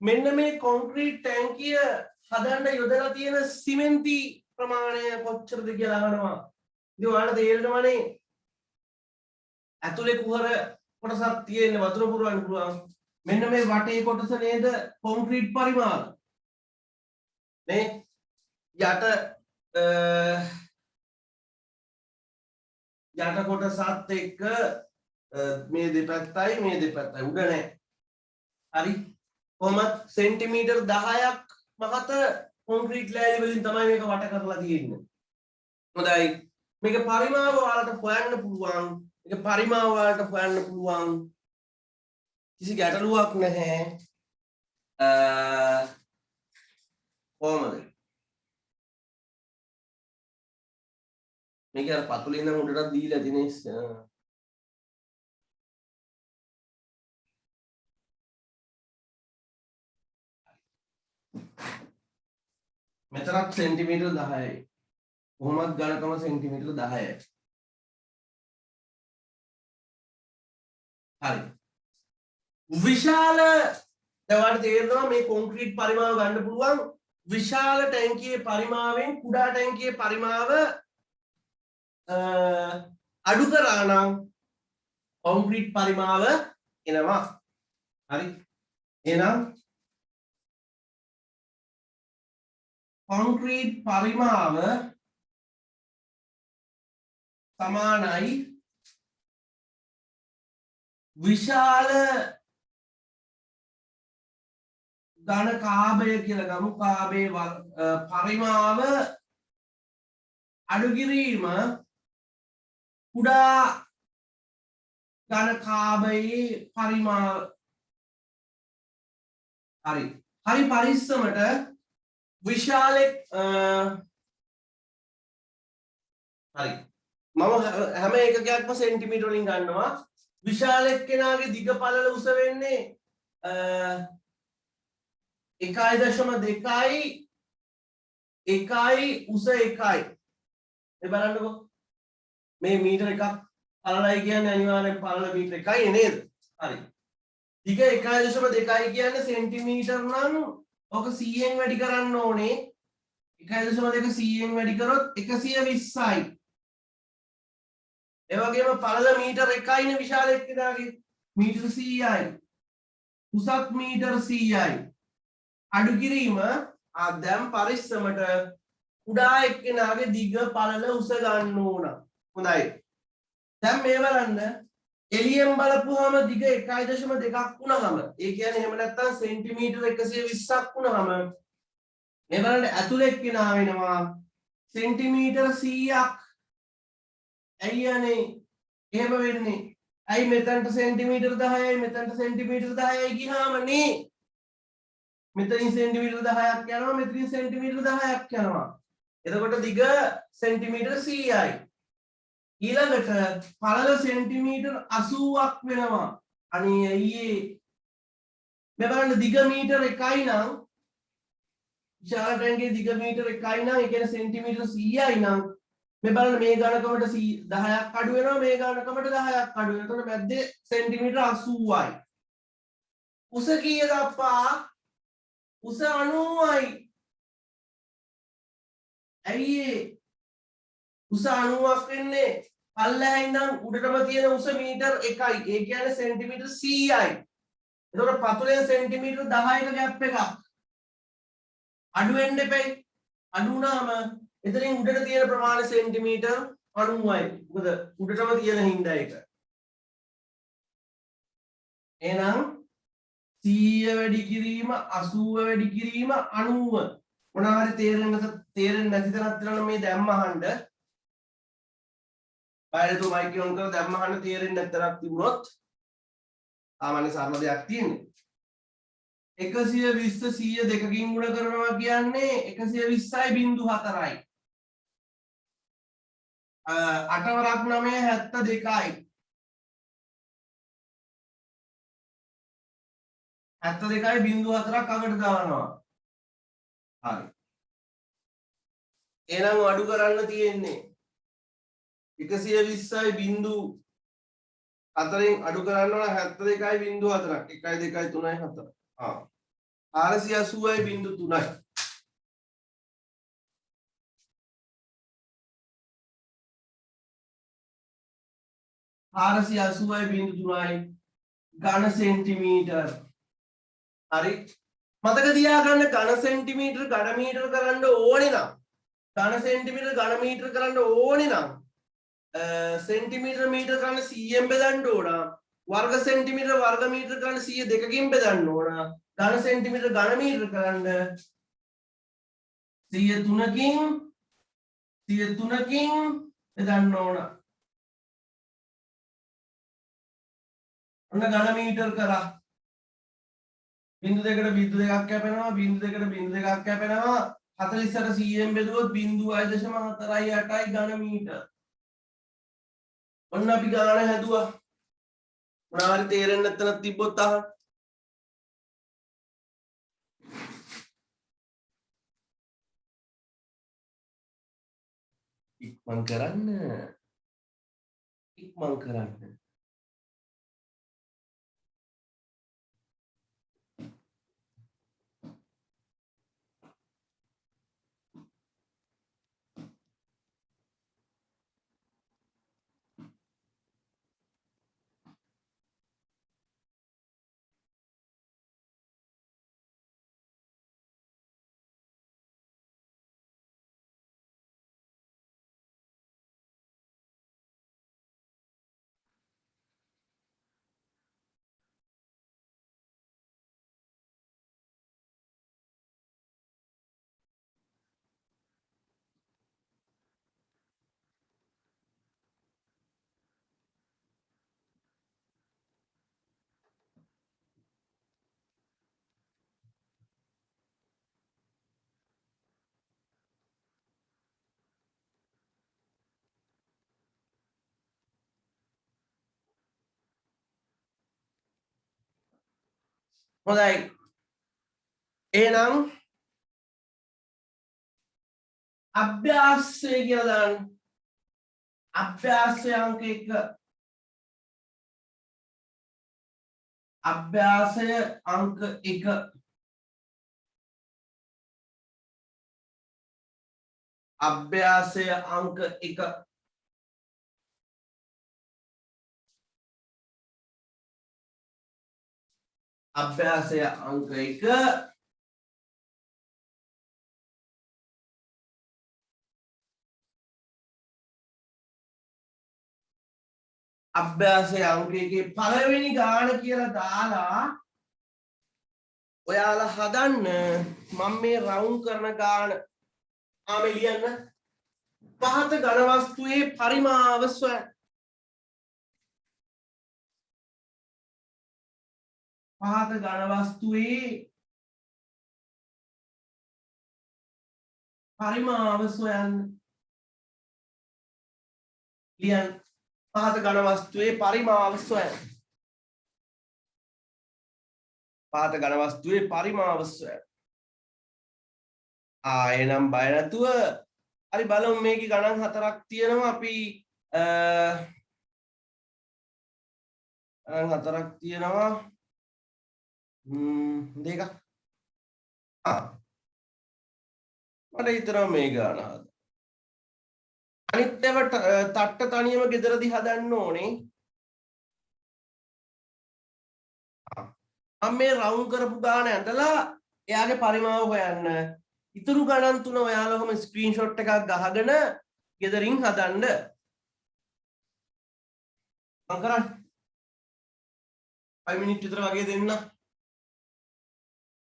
මෙන්න මේ කොන්ක්‍රීට් ටැංකිය හදන්න යොදලා තියෙන සිමෙන්ති ප්‍රමාණය කොච්චරද කියලා අහනවා ඉතින් ඔයාලට තේරෙනවනේ ඇතුලේ කුහර කොටසක් තියෙන වතුර පුරවන්න පුළුවන් මෙන්න මේ වටේ කොටස නේද කොන්ක්‍රීට් පරිමාණ නේ යට යට කොටසත් එක්ක මේ දෙපැත්තයි උඩ නැහැ හරි කොහොමද සෙන්ටිමීටර් 10ක් මහත කොන්ක්‍රීට් ලෑලි වලින් තමයි මේක වට කරලා තියෙන්නේ හොඳයි මේක පරිමාව ඔයාලට හොයන්න පුළුවන් මේක පරිමාව ඔයාලට හොයන්න පුළුවන් කිසි ගැටලුවක් නැහැ කොහොමද මේක අර පතුලේ ඉඳන් උඩටත් දීලා තියෙන්නේ මෙතරක් සෙන්ටිමීටර් 10යි කොහොමද ඝනකම සෙන්ටිමීටර් 10යි හරි විශාල දැන් තේරෙනවා මේ කොන්ක්‍රීට් පරිමාව ගන්න පුළුවන් විශාල ටැංකියේ පරිමාවෙන් කුඩා ටැංකියේ පරිමාව අඩු කරා නම් කොන්ක්‍රීට් පරිමාව එනවා හරි එහෙනම් කොන්ක්‍රීට් පරිමාව සමානයි විශාල ඝන කාබය කියලා ගමු කාබේ පරිමාව අඩු කිරීම කුඩා ඝන කාබයේ පරිමාව හරි පරිස්සමට විශාලෙක් හරි මම හැම එකකයක්ම සෙන්ටිමීටර වලින් ගන්නවා විශාල එක්කෙනාගේ දිග පළල උස වෙන්නේ 1.2යි උස 1යි මේ බලන්නකෝ මේ මීටර එකක් පළලයි කියන්නේ අනිවාර්යෙන් පළල මීටර 1යි නේද හරි දිග 1.2යි කියන්නේ සෙන්ටිමීටර නම් ඔක 100ෙන් වැඩි කරන්න ඕනේ 1.2 100ෙන් වැඩි කරොත් 120යි ඒ වගේම පළල මීටර 1යිනේ විශාල එක්කෙනාගේ මීටර 100යි. උසත් මීටර 100යි. අඩු කිරීම දැන් පරිස්සමට කුඩා එක්කෙනාගේ දිග පළල උස ගන්න ඕන. හොඳයි. දැන් මේ බලන්න එළියෙන් බලපුවාම දිග 1.2ක් වුණාම ඒ කියන්නේ එහෙම නැත්නම් සෙන්ටිමීටර 120ක් වුණාම මේ බලන්න ඇතුළේ එක්කෙනා වෙනවා සෙන්ටිමීටර 100ක්. ඇයි යන්නේ එහෙම වෙන්නේ? ඇයි මෙතනට සෙන්ටිමීටර 10යි මෙතනට සෙන්ටිමීටර 10යි ගියාම නේ මෙතනින් සෙන්ටිමීටර 10ක් යනවා මෙතනින් සෙන්ටිමීටර 10ක් යනවා. එතකොට දිග සෙන්ටිමීටර 100යි. ඊළඟට පළල සෙන්ටිමීටර 80ක් වෙනවා. අනේ අයියේ මේ බලන්න දිග මීටර 1යි නම් විශාල ටැංකියේ දිග මීටර 1යි නම් ඒ කියන්නේ සෙන්ටිමීටර 100යි නම් මේ බලන්න මේ ඝනකමට 10ක් අඩු වෙනවා මේ ඝනකමට 10ක් අඩු වෙනවා. එතකොට මැද්දේ සෙන්ටිමීටර 80යි. උස කීයද අප්පා? උස 90යි. ඇයි උස 90ක් වෙන්නේ? පල්ලෙහා ඉඳන් උඩටම තියෙන උස මීටර 1යි. ඒ කියන්නේ සෙන්ටිමීටර 100යි. එතකොට පතුලෙන් සෙන්ටිමීටර 10ක ગેප් එකක්. අඩු වෙන්න එපයි. අඩු වුණාම එතනින් උඩට තියෙන ප්‍රමාණය සෙන්ටිමීටර 90යි. මොකද උඩටම තියෙන හින්දා ඒක. එහෙනම් 100 වැඩි කිරීම 80 වැඩි කිරීම 90 මොනවා හරි තේරෙන්නේ නැති තැනක් තියෙනවා මේ දැම්ම අහන්න. බයලතු මයික් එක ඔන් කරලා දැම්ම අහන්න තේරෙන්නේ නැත්තරක් තිබුණොත් සාමාන්‍ය සරල දෙයක් තියෙන්නේ. 120 100 දෙකකින් ගුණ කරනවා කියන්නේ 120.4යි. 8 වරක් 9 72යි. 72.4ක් අගට දානවා. හරි. එහෙනම් අඩු කරන්න තියෙන්නේ 120.4න් අඩු කරන්න ඕන 72.4ක් 1 2 3 4. 480.3යි. ඝන සෙන්ටිමීටර. හරි. මතක තියාගන්න ඝන සෙන්ටිමීටර ඝන මීටර කරන්න ඕනේ නම් ඝන සෙන්ටිමීටර ඝන මීටර කරන්න ඕනේ නම් සෙන්ටිමීටර මීටර කරන්න 100ෙන් බෙදන්න ඕන. වර්ග සෙන්ටිමීටර වර්ග මීටර කරන්න 100 දෙකකින් බෙදන්න ඕන. ඝන සෙන්ටිමීටර ඝන මීටර කරන්න 103කින් බෙදන්න ඕන. ඔන්න ඝන මීටර කරා. බිංදු දෙකට බිංදු දෙකක් කැපෙනවා බිංදු දෙකට බිංදු දෙකක් කැපෙනවා 48 100ෙන් බෙදුවොත් 0.488යි ඝන මීටර. ඔන්න අපි ගාන හැදුවා. මොනවා හරි තේරෙන්නේ නැත්නම් තිබ්බොත් අහන්න. ඉක්මන් කරන්න. හොඳයි. එහෙනම් අභ්‍යාසය කියලා දාන්න. අභ්‍යාසය අංක 1. අභ්‍යාසය අංක 1. අභ්‍යාසය අංක 1. අභ්‍යාසය අංක 1 අභ්‍යාසය අංක 1 පළවෙනි ගාන කියලා දාලා ඔයාලා හදන්න මම මේ රවුන්ඩ් කරන ගාන ආමේ ලියන්න පහත ඝන වස්තුවේ පරිමාව සොයන්න පහත ඝන වස්තුවේ පරිමාව සොයන්න ලියන්න පහත ඝන වස්තුවේ පරිමාව සොයන්න පහත ඝන වස්තුවේ පරිමාව සොයන්න එනම් බය නැතුව හරි බලමු මේකේ ගණන් හතරක් තියෙනවා අපි ගණන් හතරක් තියෙනවා දෙක මට හිතෙනවා මේ ගාන හද අනිත් ඒවා තට්ට තනියම ගෙදරදී හදන්න ඕනේ මම මේ රවුන්ඩ් කරපු ගාන ඇඳලා එයාගේ පරිමාව හොයන්න ඉතුරු ගණන් තුන ඔයාලම ස්ක්‍රීන්ෂොට් එකක් ගහගෙන ගෙදරින් හදන්න මම කරන්නේ 5 මිනිත් විතර වගේ දෙන්න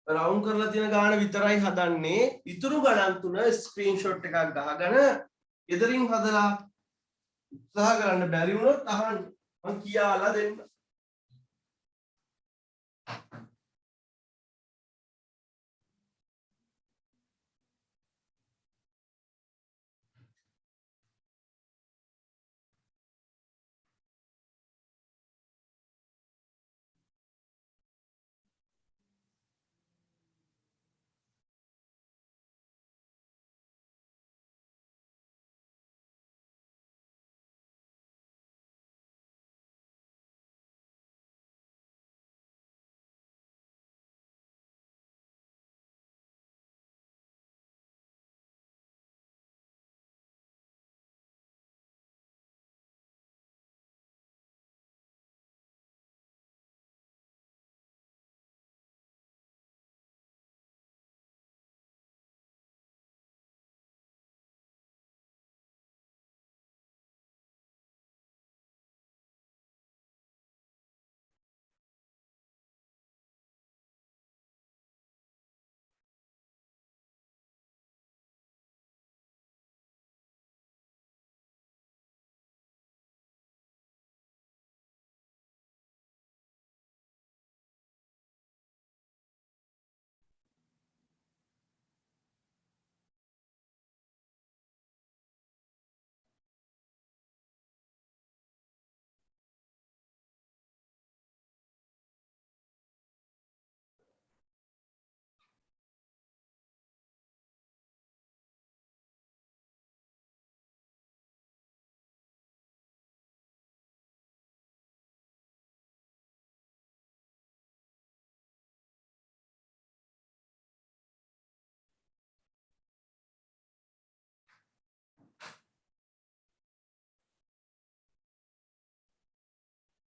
රවුන්ඩ් කරලා තියෙන ගාන විතරයි හදන්නේ ඉතුරු ගණන් තුන ස්ක්‍රීන්ෂොට් එකක් ගහගෙන ගෙදරින් හදලා උත්සාහ කරන්න බැරි වුණොත් අහන්න මම කියාලා දෙන්න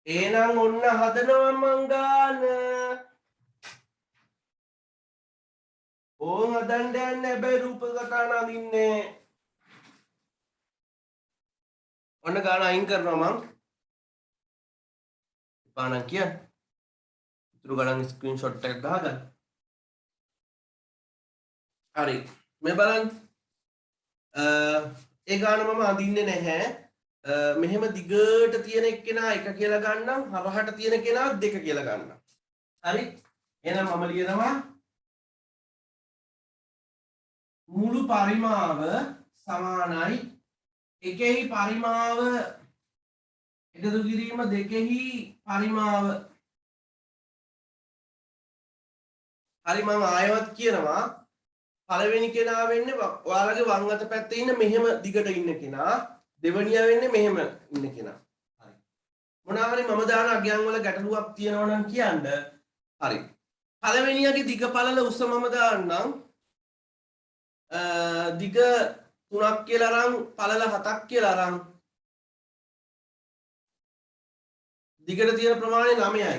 එහෙනම් ඔන්න හදනවා මං ගාන ඕන් හදන්න යන්නේ හැබැයි රූපක කතා නදින්නේ ඔන්න ගාන අයින් කරනවා මං පාණන් කියන්න ඉතුරු ගණන් ස්ක්‍රීන්ෂොට් එකක් ගහගන්න හරි මේ බලන්න ඒ ගාන මම අඳින්නේ නැහැ මෙහෙම දිගට තියෙන එක්කෙනා 1 කියලා ගන්නම් හරහට තියෙන කෙනා 2 කියලා ගන්නම් හරි එහෙනම් මම ලියනවා මුළු පරිමාව සමානයි එකෙහි පරිමාව එකතු කිරීම දෙකෙහි පරිමාව හරි මම ආයවත් කියනවා පළවෙනි කෙනා වෙන්නේ ඔයාලගේ වම් අත පැත්තේ ඉන්න මෙහෙම දිගට ඉන්න කෙනා දෙවනියා වෙන්නේ මෙහෙම ඉන්න කෙනා හරි මොනවා හරි මම දාන අගයන් වල ගැටලුවක් තියෙනවා නම් කියන්න හරි පළවෙනියාගේ දිග පළල උස මම දාන්නම් දිග 3ක් කියලා අරන් පළල 7ක් කියලා අරන් දිගට තියෙන ප්‍රමාණය 9යි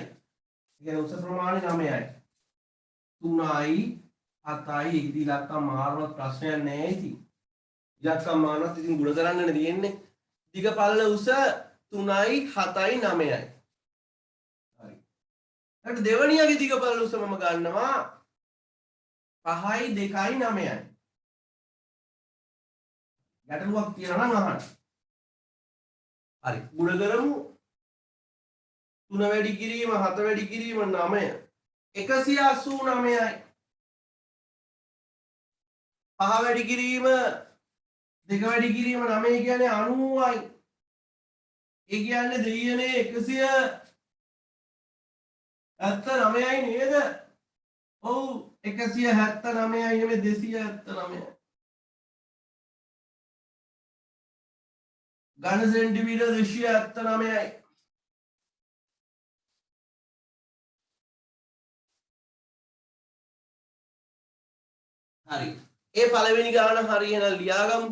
කියන්නේ උස ප්‍රමාණය 9යි. 3යි 7යි ඒකදී ඉලක්කම් මාරුවක් ප්‍රශ්නයක් නැහැ ඉතින්. ඉලක්කම් මාරුවත් ඉතින් ගුණ කරන්නනේ තියෙන්නේ. දිග පළල උස 3යි 7යි 9යි. හරි. ඊට දෙවණියගේ දිග පළල උස මම ගන්නවා 5යි 2යි 9යි. ගැටලුවක් තියෙනවා නම් අහන්න. හරි. ගුණ කරමු 3 වැඩි කිරීම 7 වැඩි කිරීම 9 189යි. 5 වැඩි කිරීම 2 වැඩි කිරීම 9 කියන්නේ 90යි. ඒ කියන්නේ දෙයියනේ 179යි නේද? ඔව් 179යි නෙමෙයි 279යි. ඝන සෙන්ටිමීටර් 279යි. හරි. ඒ පළවෙනි ගාන හරියන ලියාගමු.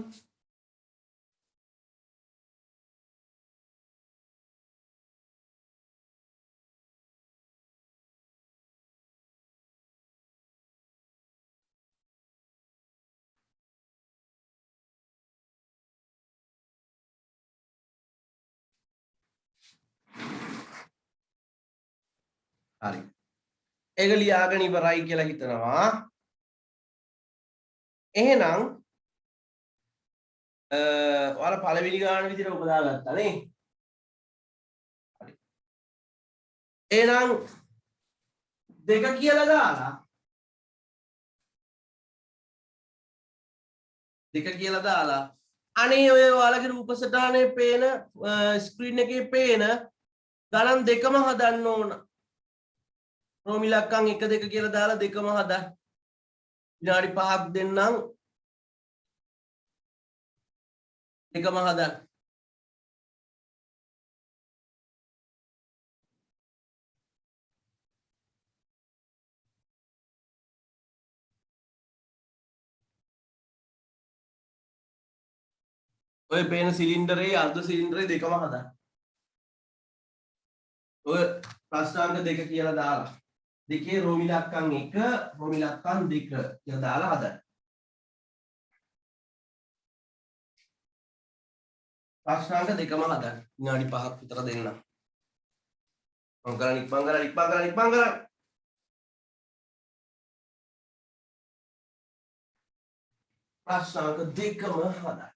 හරි. ඒක ලියාගෙන ඉවරයි කියලා හිතනවා. එහෙනම් ඔයාලා පළවෙනි ගාන විදිහට උපදා ගත්තා නේ? හරි. එහෙනම් දෙක කියලා දාලා අනේ ඔය ඔයාලගේ රූප සටහනේ පේන ස්ක්‍රීන් එකේ පේන ගණන් දෙකම හදන්න ඕන. රෝමි ඉලක්කම් 1 2 කියලා දාලා දෙකම හදන්න. විනාඩි 5ක් දෙන්නම්. දෙකම හදන්න. ඔය පේන සිලින්ඩරේ අර්ධ සිලින්ඩරේ දෙකම හදන්න. ඔය ප්‍රශ්නාංක දෙක කියලා දාලා දෙකේ රෝමි ඉලක්කම් 1 රෝමි ඉලක්කම් 2 කියලා දාලා හදන්න. ප්‍රශ්නාංක දෙකම හදන්න. විනාඩි 5ක් විතර දෙන්න. මම කරන්න. ප්‍රශ්නාංක දෙකම හදන්න.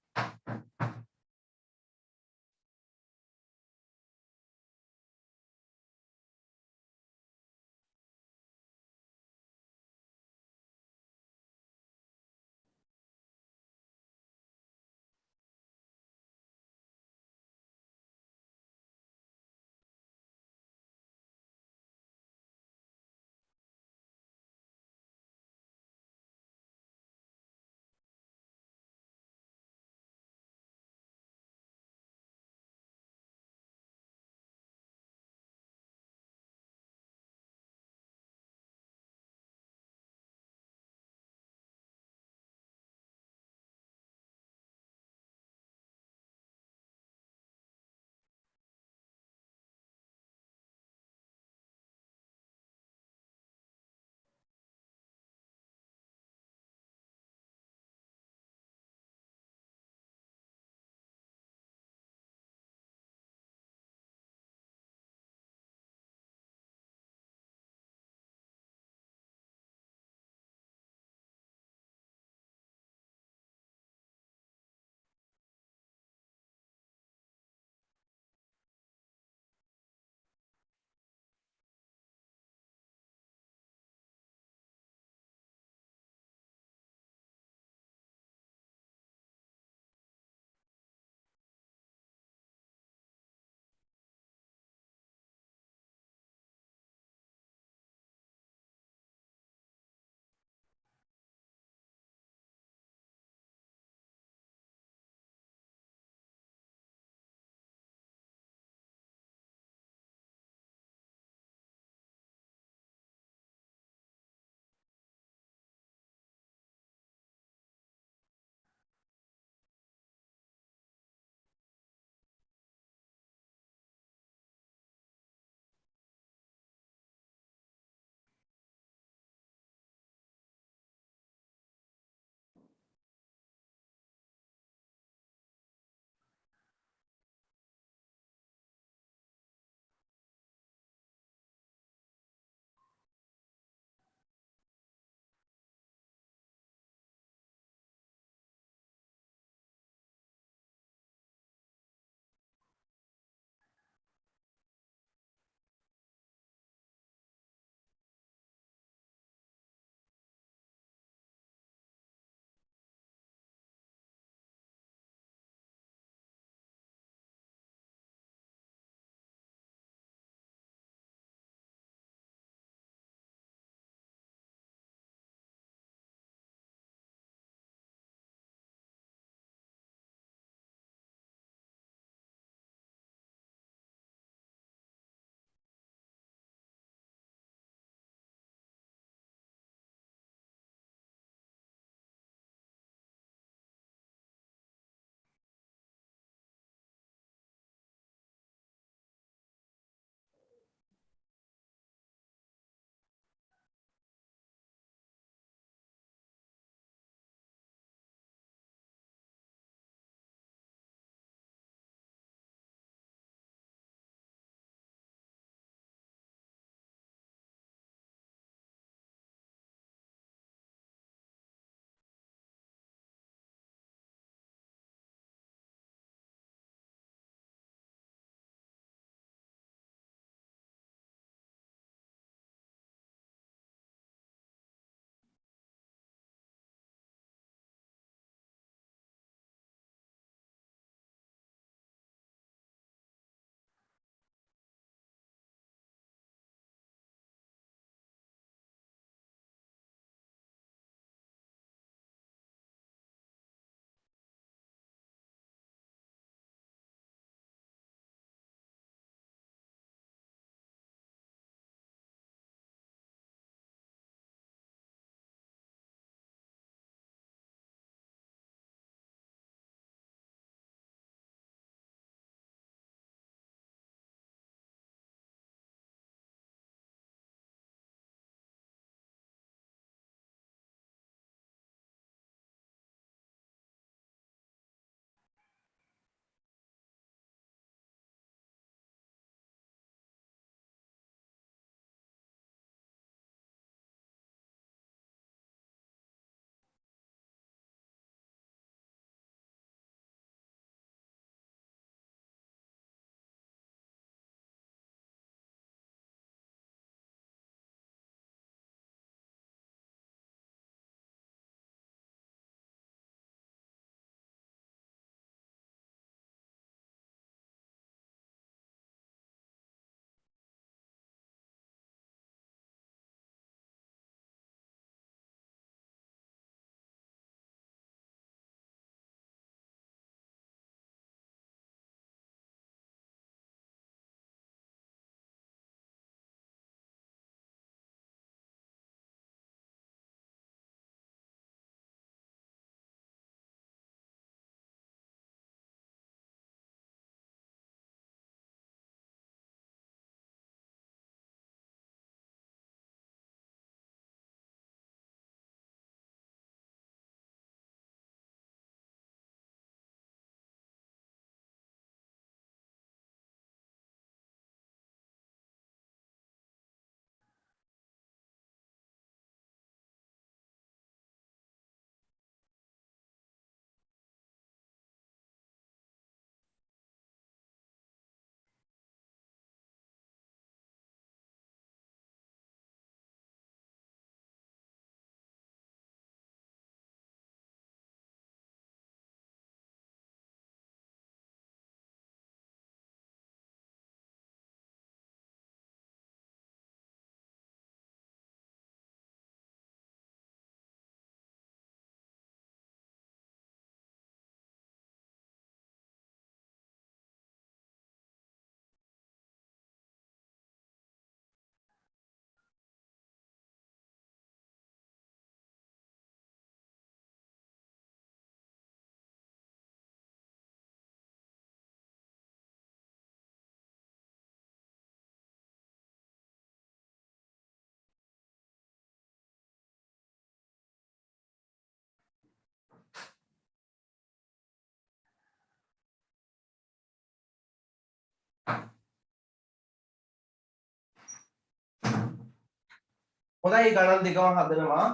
හොඳයි ගණන් දෙකම හදනවා.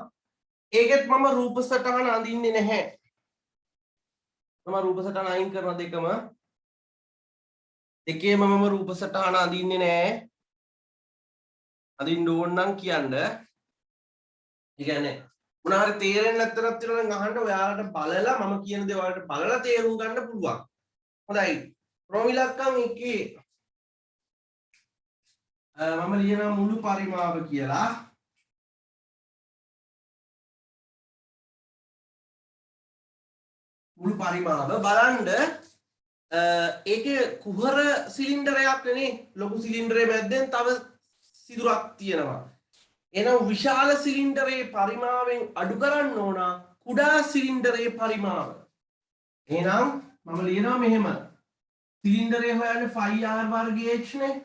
ඒකෙත් මම රූප සටහන අඳින්නේ නැහැ. මම රූප සටහන අයින් කරන දෙකම. දෙකේම මම රූප සටහන අඳින්නේ නැහැ. අඳින්න ඕන නම් කියන්න. ඒ කියන්නේ මොනවා හරි තේරෙන්නේ නැත්තරත් තියෙනවා නම් අහන්න ඔයාලට බලලා මම කියන දේ ඔයාලට බලලා තේරුම් ගන්න පුළුවන්. හොඳයි. ප්‍රොමිලක්කම් එකේ මම ලියනවා මුළු පරිමාව කියලා. මුළු පරිමාව බලන්න ඒකේ කුහර සිලින්ඩරයක් නේ ලොකු සිලින්ඩරේ මැද්දෙන් තව සිදුරක් තියෙනවා. එහෙනම් විශාල සිලින්ඩරේ පරිමාවෙන් අඩු කරන්න ඕන කුඩා සිලින්ඩරේ පරිමාව. එහෙනම් මම ලියනවා මෙහෙම. සිලින්ඩරේ හොයන්නේ 5r වර්ගයේ h නේ.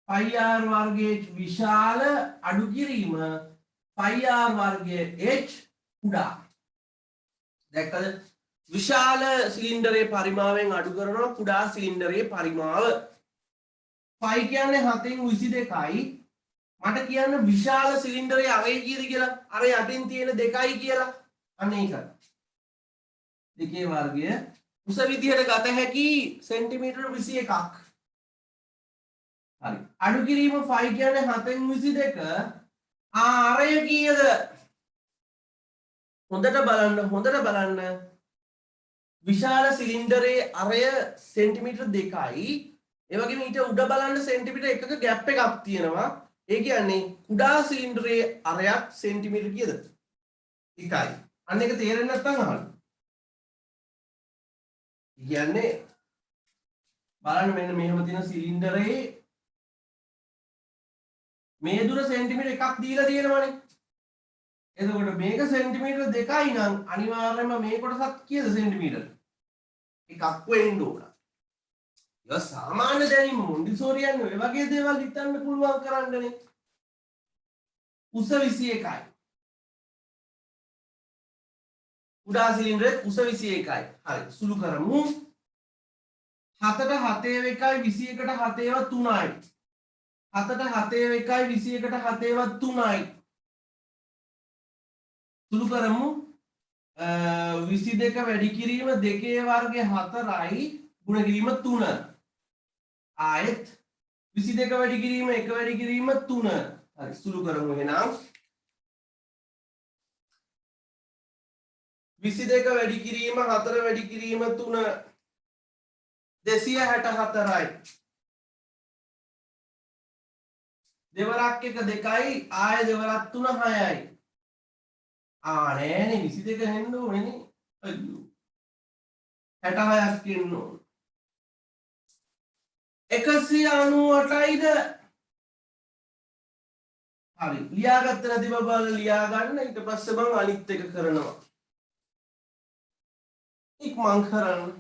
5r වර්ගයේ විශාල අඩු කිරීම 5r වර්ගයේ h කුඩා. දැක්කද? විශාල සිලින්ඩරේ පරිමාවෙන් අඩු කරනවා කුඩා සිලින්ඩරේ පරිමාව. 5 කියන්නේ 7න් 22යි. මට කියන්න විශාල සිලින්ඩරේ අරේ කීයද කියලා. අර යටින් තියෙන 2යි කියලා. අන්න ඒකයි. දෙකේ වර්ගය උස විදිහට ගත හැකි සෙන්ටිමීටර 21ක්. හරි. අඩු කිරීම 5 කියන්නේ 7න් 22. අරය කීයද? හොඳට බලන්න. විශාල සිලින්ඩරේ අරය සෙන්ටිමීටර් 2යි. ඒ වගේම ඊට උඩ බලන්න සෙන්ටිමීටර් 1ක ગેප් එකක් තියෙනවා. ඒ කියන්නේ කුඩා සිලින්ඩරේ අරයක් සෙන්ටිමීටර් කීයද? 1යි. අන්න ඒක තේරෙන්නේ නැත්නම් අහන්න. කියන්නේ බලන්න මෙන්න මෙහෙම තියෙන සිලින්ඩරේ මේ දුර සෙන්ටිමීටර් 1ක් දීලා තියෙනවනේ. එතකොට මේක සෙන්ටිමීටර් 2යි නම් අනිවාර්යයෙන්ම මේ කොටසත් කීයද සෙන්ටිමීටර්? එකක් වෙන්න ඕන. ඒක සාමාන්‍ය දැනීම මොන්ටිසෝරියන් ඔය වගේ දේවල් හිතන්න පුළුවන් කරන්නනේ. උස 21යි. කුඩා සිලින්ඩරේ උස 21යි. හරි සුළු කරමු. 7ට 7 එකයි 21ට 7 ඒවා 3යි. 7ට 7 එකයි 21ට 7 ඒවා 3යි. සුළු කරමු. 22 වැඩි කිරීම 2 වර්ගය 4යි ගුණ කිරීම 3. ආයෙත් 22 වැඩි කිරීම 1 වැඩි කිරීම 3. හරි සුළු කරමු එහෙනම් 22 වැඩි කිරීම 4 වැඩි කිරීම 3 264යි. දෙවරක් එක 2යි ආයෙ දෙවරක් 3 6යි. නෑනේ 22 හෙන්න ඕනේ නේ. අයියෝ 66ක් කියන්න ඕන. 198යිද? හරි ලියාගත්ත නැති බව ලියා ගන්න. ඊට පස්සේ මම අනිත් එක කරනවා. ඉක්මන් කරන්න.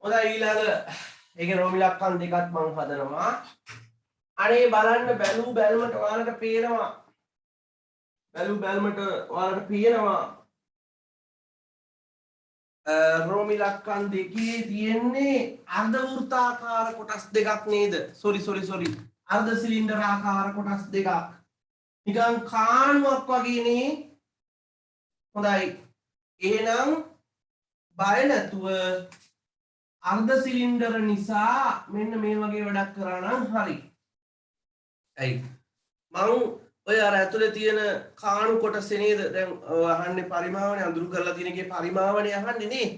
හොඳයි ඊළඟ ඒකේ රෝමි ලක්කම් දෙකක් මම හදනවා. අනේ බලන්න බැලූ බැලමට ඔයාලට පේනවා. බැලූ බැලමට ඔයාලට පේනවා. රෝමි ලක්කම් දෙකේ තියෙන්නේ අර්ධ වෘත්තාකාර කොටස් දෙකක් නේද? සෝරි. අර්ධ සිලින්ඩරාකාර කොටස් දෙකක්. නිකන් කාණුවක් වගේනේ. හොඳයි. එහෙනම් බය නැතුව අර්ධ සිලින්ඩර නිසා මෙන්න මේ වගේ වැඩක් කරා නම් හරි. ඇයි? මම ඔය අර ඇතුලේ තියෙන කාණු කොටසේ නේද දැන් අහන්නේ පරිමාවනේ අඳුරු කරලා තියෙන එකේ පරිමාවනේ අහන්නේ නේ.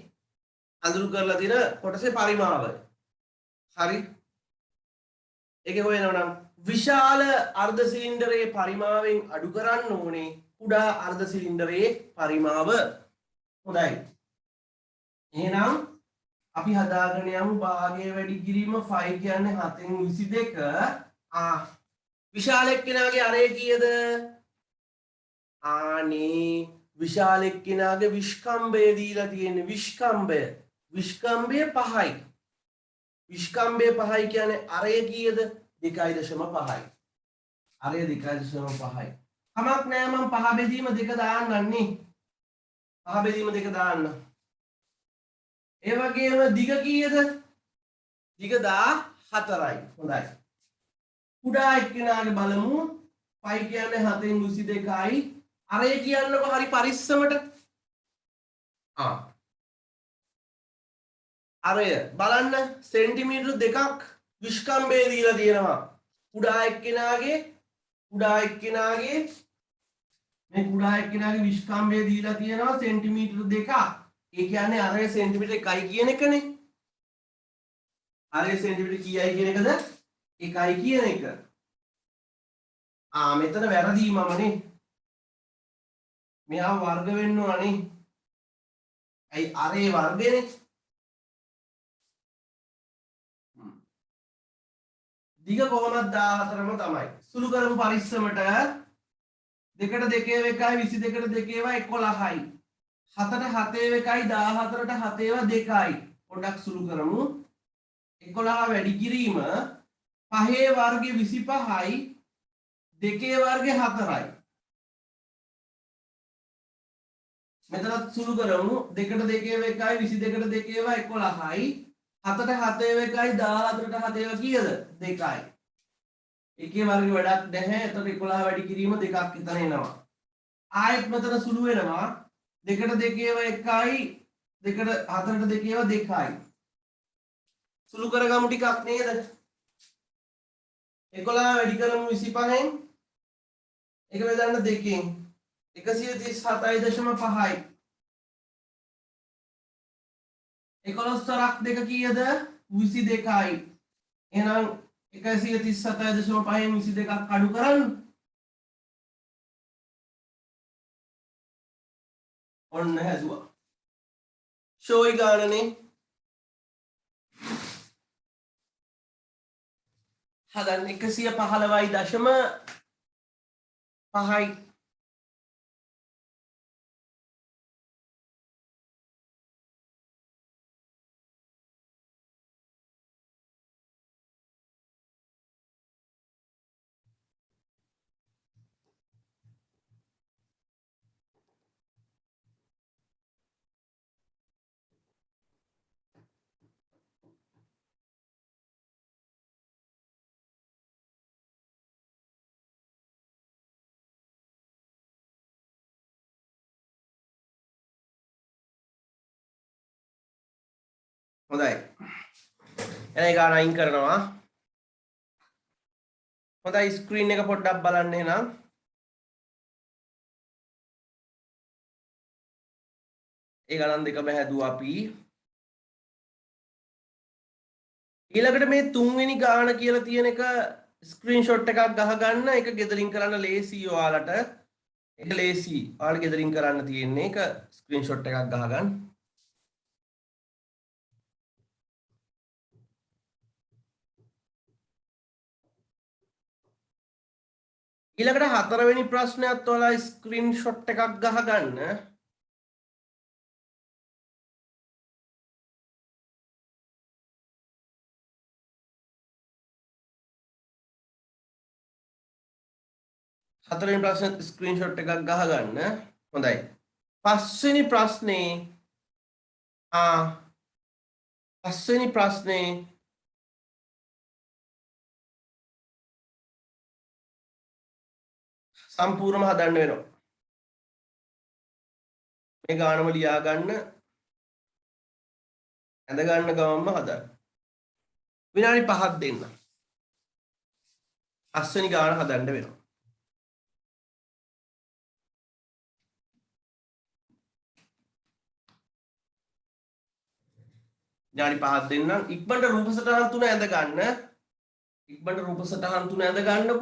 අඳුරු කරලා තියෙන කොටසේ පරිමාවය. හරි. ඒකේ හොයනවනම් විශාල අර්ධ සිලින්ඩරයේ පරිමාවෙන් අඩු කරන්න ඕනේ කුඩා අර්ධ සිලින්ඩරයේ පරිමාව. හොඳයි. එහෙනම් අපි හදාගෙන යමු භාගය වැඩි කිරීම 5 කියන්නේ 7න් 22. විශාල එක්කෙනාගේ අරය කීයද? අනේ විශාල එක්කෙනාගේ විස්කම්භය දීලා තියෙන්නේ විස්කම්භය 5යි. විස්කම්භය 5යි කියන්නේ අරය කීයද? 2.5යි. අරය 2.5යි. කමක් නෑ මම 5 බෙදීම 2 දාන්නන්නේ. 5 බෙදීම 2 දාන්න. ඒ වගේම දිග කීයද? දිග 14යි. හොඳයි. කුඩා එක්කෙනාගේ බලමු 5 කියන්නේ 7න් 22යි. අරය කියන්නකො හරි පරිස්සමට. අරය බලන්න සෙන්ටිමීටර් 2ක් විස්කම්භය දීලා තියෙනවා. කුඩා එක්කෙනාගේ මේ කුඩා එක්කෙනාගේ විස්කම්භය දීලා තියෙනවා සෙන්ටිමීටර් 2ක්. ඒ කියන්නේ අරය සෙන්ටිමීටර් 1යි කියන එකනේ. අරය සෙන්ටිමීටර් කීයයි කියන එකද? 1යි කියන එක. මෙතන වැරදීමමනේ. මෙයා වර්ග වෙන්න ඕනනේ. ඇයි අරේ වර්ගනේ? දිග කොහොමද 14ම තමයි. සුළු කරමු පරිස්සමට. 2ට 2 1යි 22ට 2 11යි. 7ට 7 1යි 14ට 7 2යි. පොඩ්ඩක් සුළු කරමු. 11 වැඩි කිරීම 5 වර්ගය 25යි 2 වර්ගය 4යි. මෙතනත් සුළු කරමු. 2ට 2 1යි 22ට 2 11යි. 7ට 7 1යි 14ට 7 කීයද? 2යි. එකේ වර්ගය වැඩක් නැහැ. එතකොට 11 වැඩි කිරීම 2ක් එතන එනවා. ආයෙත් මෙතන සුළු වෙනවා. 2ට 2 1යි 2ට 4ට 2 2යි. සුළු කරගමු ටිකක් නේද? 11 වැඩි කරමු 25න්. එක බෙදන්න 2කින් 137.5යි. 11ක් 2 කීයද? 22යි. එහෙනම් 137.5න් 22ක් අඩු කරන්න. ඔන්න හැදුවා. ෂෝයි ගානනේ. හදන්න 115.5යි. හොඳයි. එනේ ගාන අයින් කරනවා. හොඳයි ස්ක්‍රීන් එක පොඩ්ඩක් බලන්න එහෙනම්. ඒ ගණන් දෙකම හැදුවා අපි. ඊළඟට මේ තුන්වෙනි ගාන කියලා තියෙන එක ස්ක්‍රීන්ෂොට් එකක් ගහගන්න. ඒක ගෙදරින් කරන්න ලේසි ඔයාලට. ඒක ලේසි. ඔයාලට ගෙදරින් කරන්න තියෙන්නේ ඒක ස්ක්‍රීන්ෂොට් එකක් ගහගන්න. ඊළඟට හතරවෙනි ප්‍රශ්නයත් ඔයාලා ස්ක්‍රීන්ෂොට් එකක් ගහගන්න. හතරවෙනි ප්‍රශ්න ස්ක්‍රීන්ෂොට් එකක් ගහගන්න. හොඳයි. පස්වෙනි ප්‍රශ්නේ පස්වෙනි ප්‍රශ්නේ සම්පූර්ණයෙන්ම හදන්න වෙනවා. මේ ගානම ලියා ගන්න. ඇඳ ගන්න ගමන්ම හදන්න. විනාඩි 5ක් දෙන්න. පස්වෙනි ගාන හදන්න වෙනවා. විනාඩි 5ක් දෙන්නම්. ඉක්මනට රූප සටහන් තුන ඇඳ ගන්න. ඉක්මනට රූප සටහන් තුන ඇඳ ගන්නකො.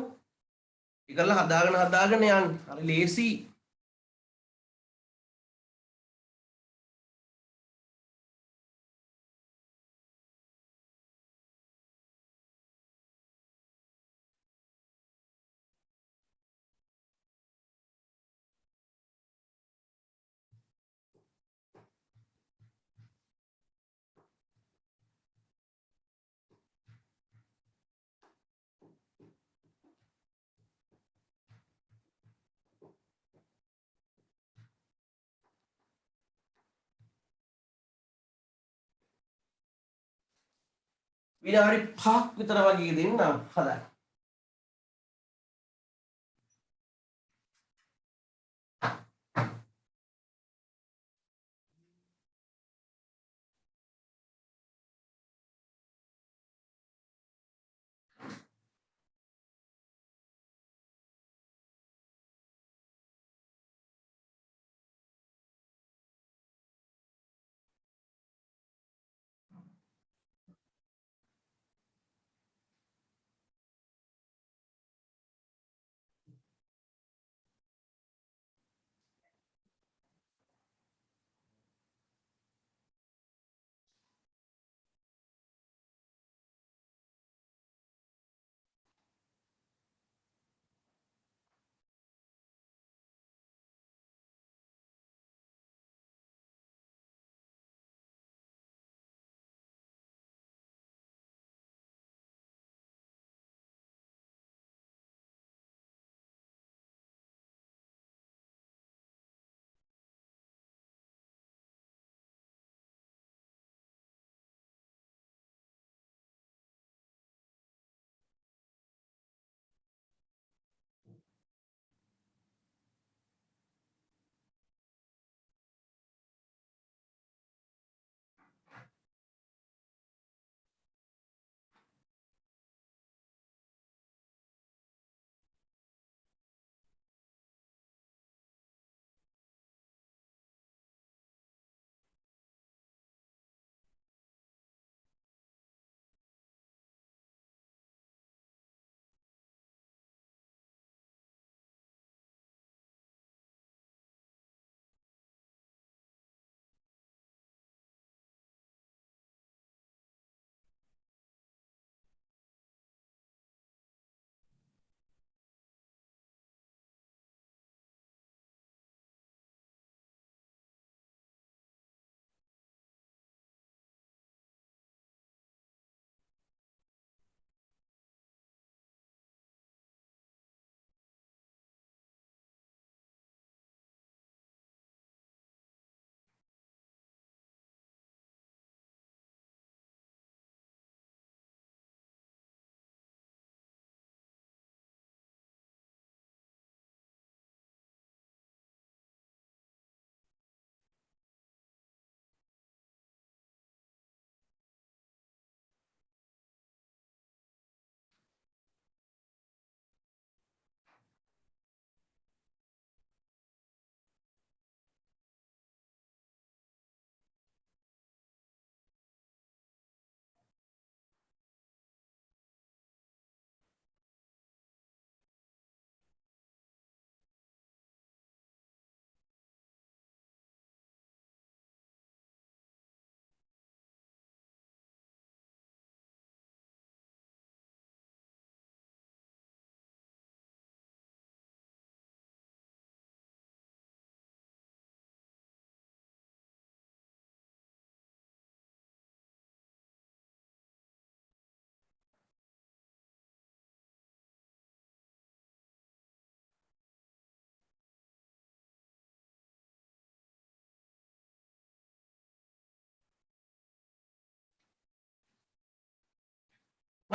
ඒකලා හදාගෙන යන්න. හරි ලේසි. විනාඩි 5ක් විතර වගේ දෙන්නම් හදන්න.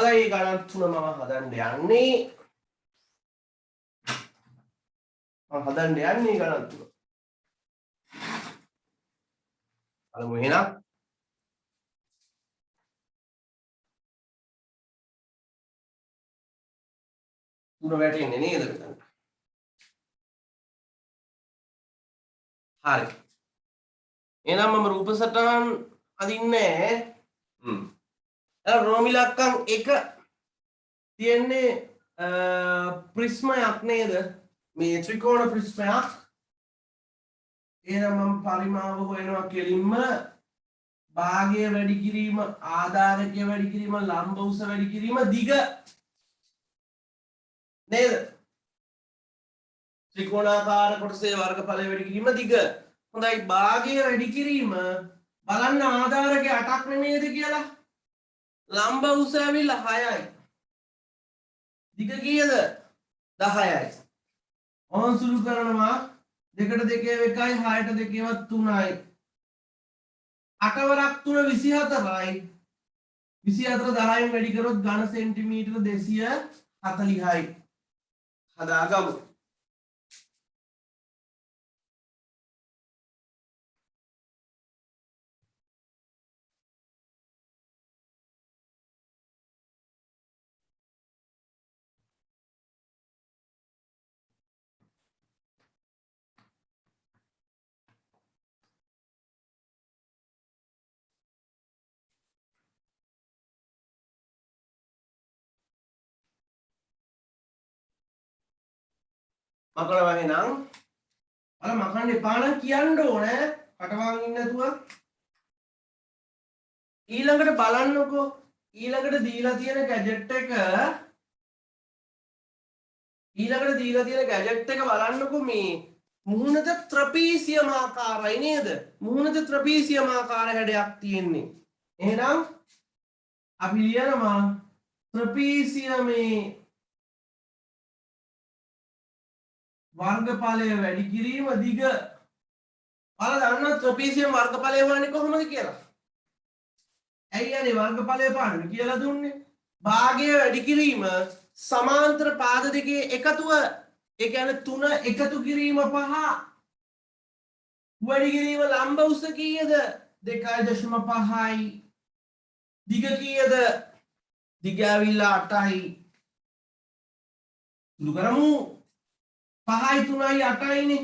හොඳයි ගණන් තුන මම හදන්න යන්නේ. මම හදන්න යන්නේ ගණන් තුන. බලමු එහෙනම්. තුන වැටෙන්නේ නේද මෙතන? හරි. එහෙනම් මම රූප සටහන් අදින්නේ. රෝමිලක්කම් 1 තියෙන්නේ ප්‍රිස්මයක් නේද? මේ ත්‍රිකෝණ ප්‍රිස්මයක්. එහෙනම් මම පරිමාව හොයනවා කෙලින්ම භාගය වැඩි කිරීම, ආධාරකය වැඩි කිරීම, ලම්බ උස වැඩි කිරීම, දිග නේද? ත්‍රිකෝණාකාර කොටසේ වර්ගඵලය වැඩි කිරීම දිග. හොඳයි භාගය වැඩි කිරීම බලන්න ආධාරකය 8ක් නෙමෙයිද කියලා. ලම්බ උස ඇවිල්ලා 6යි. දිග කීයද? 10යි. ඕන්සුළු කරනවා 2ට 2 1යි 6ට 2 3යි. 8 වරක් 3 24යි. 24 10න් වැඩි කරොත් ඝන සෙන්ටිමීටර 240යි. හදාගමු. මකනවා එහෙනම් අර මකන්න එපා නම් කියන්න ඕනේ කටවාන් ඉන්න නැතුව. ඊළඟට බලන්නකෝ ඊළඟට දීලා තියෙන ගැජට් එක බලන්නකෝ මේ මුහුණත ත්‍රපීසියමාකාරයි නේද? මුහුණත ත්‍රපීසියමාකාර හැඩයක් තියෙන්නේ. එහෙනම් අපි ලියනවා ත්‍රපීසියමේ වර්ගඵලය වැඩි කිරීම දිග. ඔයාලා දන්නවා ත්‍රපීසියම් වර්ගඵලය හොයන්නේ කොහොමද කියලා? ඇයි අනේ වර්ගඵලය පාඩුවේ කියලා දුන්නේ? භාගය වැඩි කිරීම සමාන්තර පාද දෙකේ එකතුව, ඒ කියන්නේ 3 එකතු කිරීම 5. වැඩි කිරීම ලම්බ උස කීයද? 2.5යි. දිග කීයද? දිග ඇවිල්ලා 8යි. සුළු කරමු. 5යි 3යි 8යිනේ.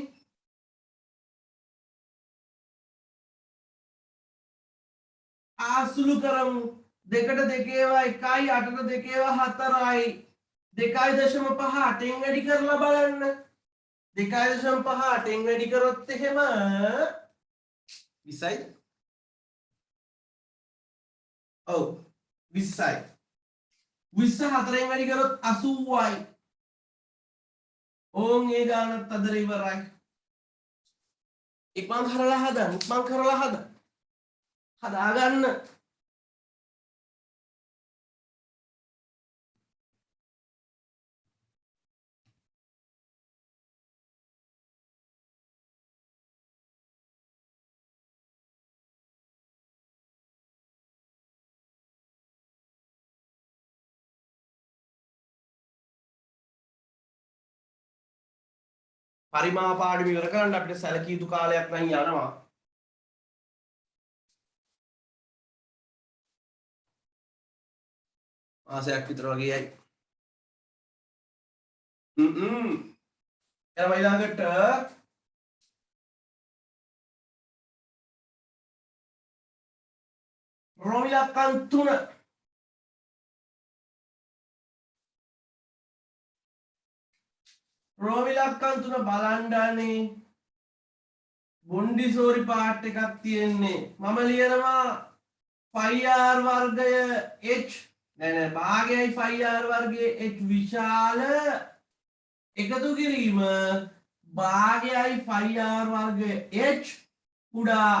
ආසුළු කරමු. 2ට 2 ඒවා 1යි 8ට 2 ඒවා 4යි. 2.5 8න් වැඩි කරලා බලන්න. 2.5 8න් වැඩි කරොත් එහෙම 20යි. ඔව් 20යි. 20 4න් වැඩි කරොත් 80යි. ඕන් ඒ ගානත් අදර ඉවරයි. ඉක්මන් කරලා හදාගන්න. පරිමා පාඩම ඉවර කරන්න අපිට සැලකිය යුතු කාලයක් නම් යනවා. මාසයක් විතර වගේ යයි. එනවා ඊළඟට රෝමිලක්කම් 3 රෝමිලක්කම් 3 බලන්නනේ බොන්ඩිසෝරි පාට් එකක් තියෙන්නේ. මම ලියනවා 5r වර්ගය h නෑ භාගයයි 5r වර්ගයේ h විශාල එකතු කිරීම භාගයයි 5r වර්ගයේ h කුඩා.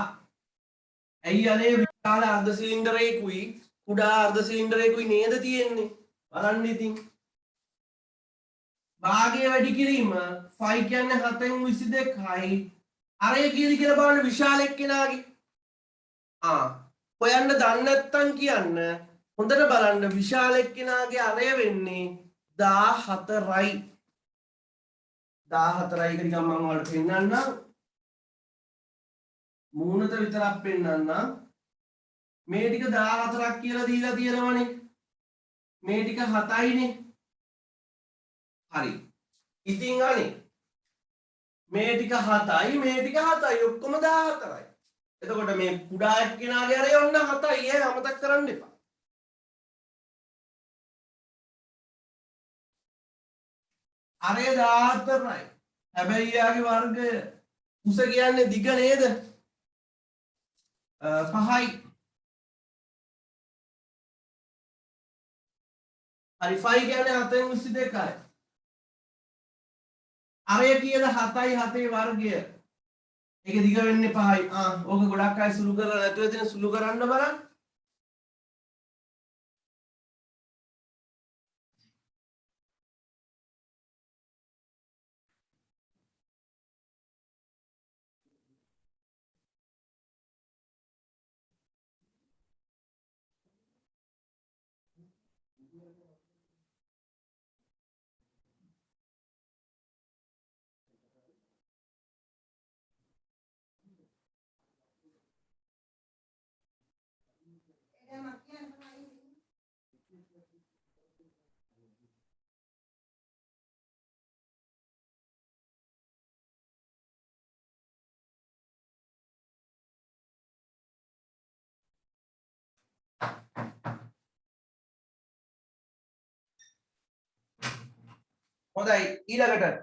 ඇයි අනේ විශාල අර්ධ සිලින්ඩරයකුයි කුඩා අර්ධ සිලින්ඩරයකුයි නේද තියෙන්නේ? බලන්න ඉතින්. භාගය වැඩි කිරීම 5 කියන්නේ 7න් 22යි. අරය කීයද කියලා බලන්න විශාල එක්කෙනාගේ. හොයන්න දන්නේ නැත්නම් කියන්න හොඳට බලන්න විශාල එක්කෙනාගේ අරය වෙන්නේ 14යි. 14යි එක නිකන් මම ඔයාලට පෙන්නන්නම්. මූණට විතරක් පෙන්නන්නම්. මේ ටික 14ක් කියලා දීලා තියෙනවනේ. මේ ටික 7යිනේ. හරි. ඉතින් අනේ මේ ටික 7යි මේ ටික 7යි ඔක්කොම 14යි. එතකොට මේ කුඩා එක්කෙනාගේ අරය ඔන්න 7යි. ඒ අමතක කරන්න එපා. අරය 14යි. හැබැයි යාගේ වර්ගය උස කියන්නේ දිග නේද? 5යි. හරි 5 කියන්නේ 7න් 22යි. අරය කීයද 7යි 7ේ වර්ගය. ඒක දිග වෙන්නේ 5යි. ඕක ගොඩක් අය සුළු කරලා නැතුව එතන සුළු කරන්න බලන්න. හොඳයි ඊළඟට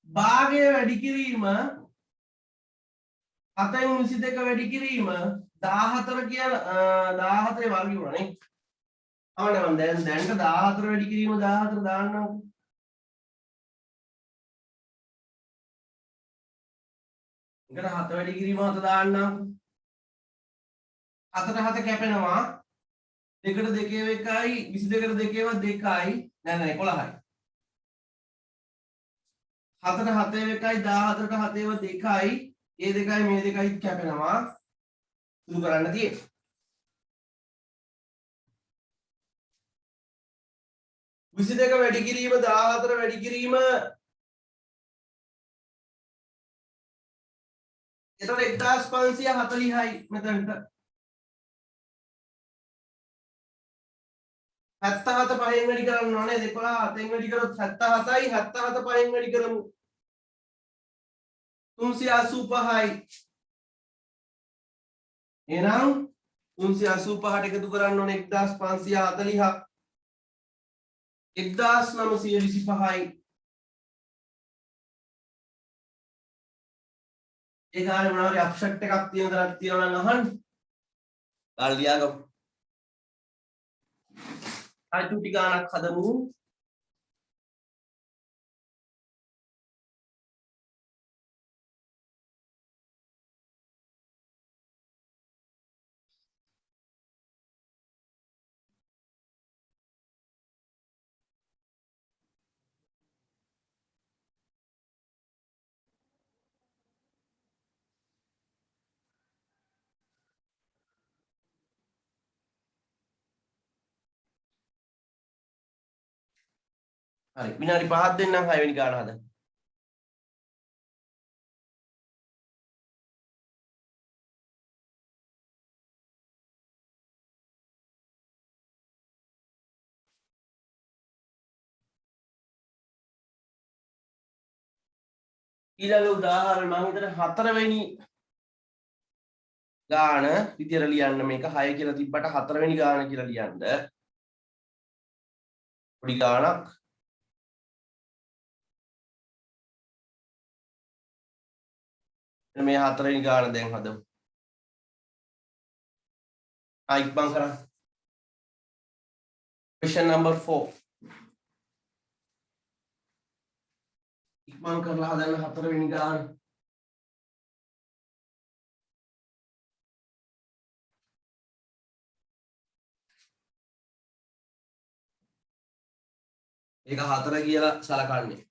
භාගය වැඩි කිරීම 7න් 22 වැඩි කිරීම 14 කියන 14 වර්ගය වුණානේ. අවනේ මම දැනට 14 වැඩි කිරීම 14 දාන්නම්. එකට 7 වැඩි කිරීම 7 දාන්නම්. 7ට 7 කැපෙනවා. 2ට 2 1යි 22ට 2 2යි නෑ 11යි. 7ට 7 1යි 14ට 7 2යි ඒ දෙකයි මේ දෙකයි කැපෙනවා. සුළු කරන්න තියෙන්නේ. විසි දෙක වැඩි කිරීම 14 වැඩි කිරීම එතකොට 1540යි මෙතනට 77 පහෙන් වැඩි කරන්න ඕනේ 11 7න් වැඩි කරොත් 77යි 77 පහෙන් වැඩි කරමු 385යි එහෙනම් 385ට එකතු කරන්න ඕනේ 1540ක් 1925යි ඒ ගානේ මොනවාරි අප්සෙට් එකක් තියෙන තරක් තියෙනවා නම් අහන්න. ගාල් ලියාගමු. ආයි චුටි ගානක් හදමු. හරි විනාඩි 5ක් දෙන්නම් 6 වෙනි ගාන හදන්න. ඊළඟ උදාහරණ මම හිතන 4 වෙනි ගාන විදියට ලියන්න මේක 6 කියලා තිබ්බට 4 වෙනි ගාන කියලා ලියන්න. පොඩි ගානක් මේ 4 වෙනි ගාන දැන් හදමු. ඉක්මන් කරන්න. question number 4. ඉක්මන් කරලා හදන්න 4 වෙනි ගාන. ඒක 4 කියලා සලකන්නේ.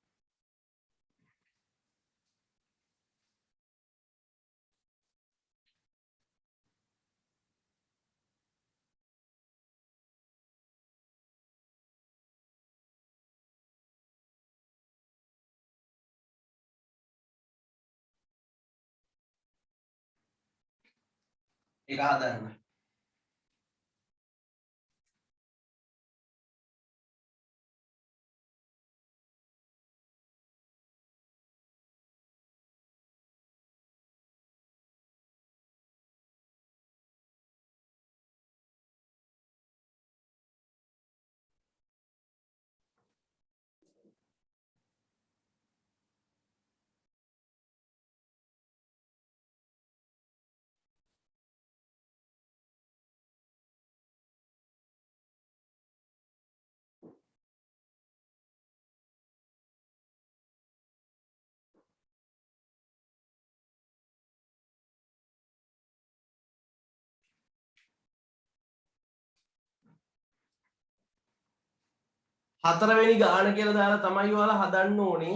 ඒක හදන්න. හතරවෙනි ගාන කියලා දාලා තමයි ඔයාලා හදන්න ඕනේ.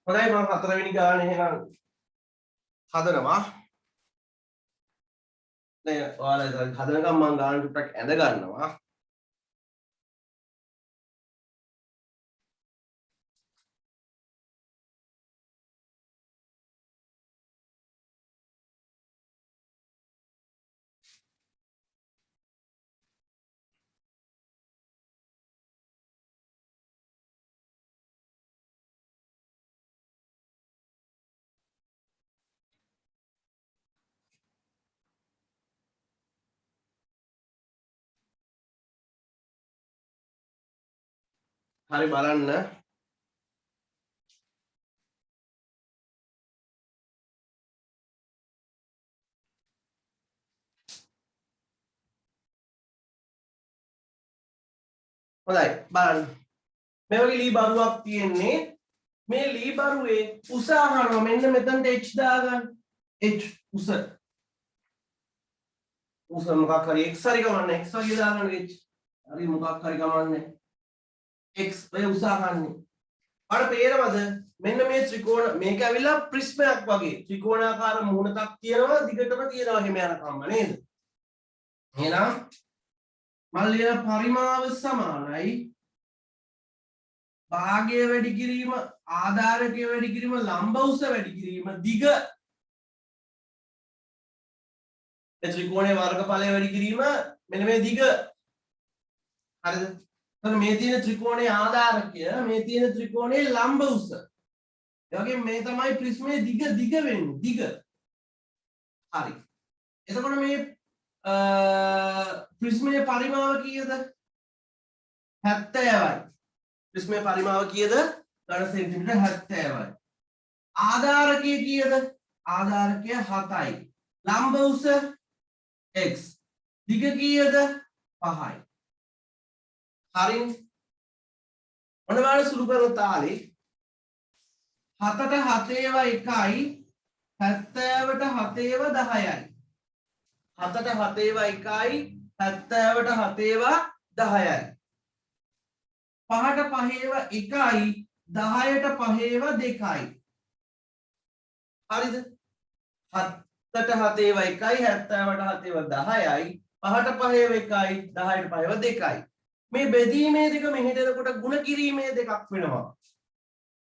හොඳයි මම හතරවෙනි ගාන එහෙනම් හදනවා. දැන් ඔයාලා හදනකම් මම ගාන ටිකක් ඇඳ ගන්නවා. හරි බලන්න. හොඳයි බලන්න. මේ වගේ ලී බරුවක් තියෙන්නේ. මේ ලී බරුවේ උස අහනවා මෙන්න මෙතනට h දාගන්න. h උස. උස මොකක් හරි x හරි ගමන්නේ x වගේ දාගන්න h. හරි මොකක් හරි ගමන්නේ. x ඔය උස අහන්නේ. අර පේනවද? මෙන්න මේ ත්‍රිකෝණ මේක ඇවිල්ලා ප්‍රිස්මයක් වගේ. ත්‍රිකෝණාකාර මුහුණක් තියෙනවා දිගටම තියෙනවා හැම යනකම්ම නේද? එහෙනම් මම ලියන පරිමාව සමානයි භාගය වැඩි කිරීම ආධාරකය වැඩි කිරීම ලම්බ උස වැඩි කිරීම දිග ත්‍රිකෝණයේ වර්ගඵලය වැඩි කිරීම මෙන්න මේ දිග හරිද? එතන මේ තියෙන ත්‍රිකෝණයේ ආධාරකය මේ තියෙන ත්‍රිකෝණයේ ලම්බ උස. ඒ වගේම මේ තමයි ප්‍රිස්මයේ දිග වෙන්නේ දිග. හරි. එතකොට මේ ප්‍රිස්මයේ පරිමාව කීයද? 70යි. ප්‍රිස්මයේ පරිමාව කීයද? ඝන සෙන්ටිමීටර 70යි. ආධාරකය කීයද? ආධාරකය 7යි. ලම්බ උස x. දිග කීයද? 5යි. හරිනේ. මොන වගේ සුළු කරන තාලේ 7ට 7 ඒවා 1යි 70ට 7 ඒවා 10යි. 7ට 7 ඒවා 1යි 70ට 7 ඒවා 10යි. 5ට 5 ඒවා 1යි 10ට 5 ඒවා 2යි. හරිද? 7ට 7 ඒවා 1යි 70ට 7 ඒවා 10යි 5ට 5 ඒවා 1යි 10ට 5 ඒවා 2යි. මේ බෙදීමේ දෙක මෙහෙට එනකොට ಗುಣ කිරීමේ දෙකක් වෙනවා.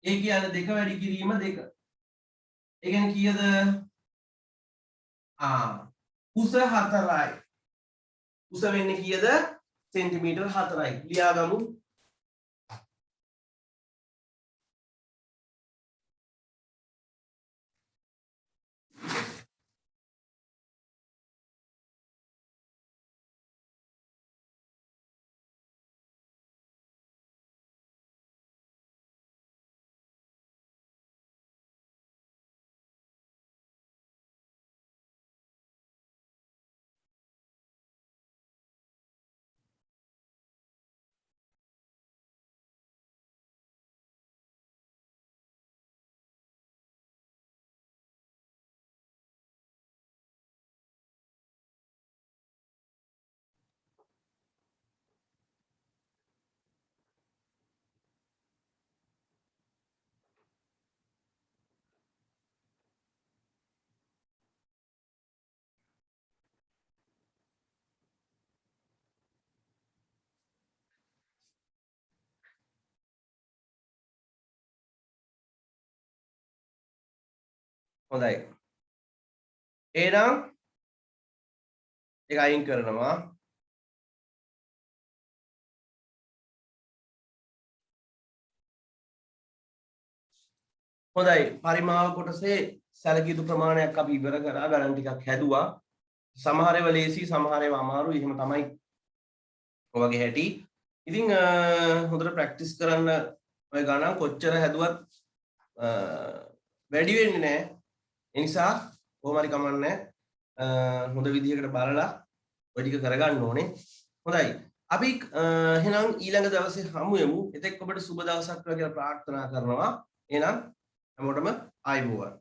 ඒ කියන්නේ දෙක වැඩි කිරීම දෙක. ඒ කියන්නේ කීයද? උස 4යි. උස වෙන්නේ කීයද? සෙන්ටිමීටර් 4යි. ලියාගමු. හොඳයි. එහෙනම් ඒක අයින් කරනවා. හොඳයි. පරිමාව කොටසේ සැලකිය යුතු ප්‍රමාණයක් අපි ඉවර කරා. ගණන් ටිකක් හැදුවා. සමහර ඒවා ලේසි, සමහර ඒවා අමාරුයි. එහෙම තමයි ඔයගේ හැටි. ඉතින් හොඳට ප්‍රැක්ටිස් කරන්න ඔය ගණන් කොච්චර හැදුවත් වැඩි වෙන්නේ නැහැ. ඒ නිසා කොහොම හරි කමන්නේ හොඳ විදිහකට බලලා ඔය ටික කරගන්න ඕනේ. හොඳයි. අපි එහෙනම් ඊළඟ දවසේ හමු වෙමු. එතෙක් ඔබට සුබ දවසක් කියලා ප්‍රාර්ථනා කරනවා. එහෙනම් හැමෝටම ආයුබෝවන්.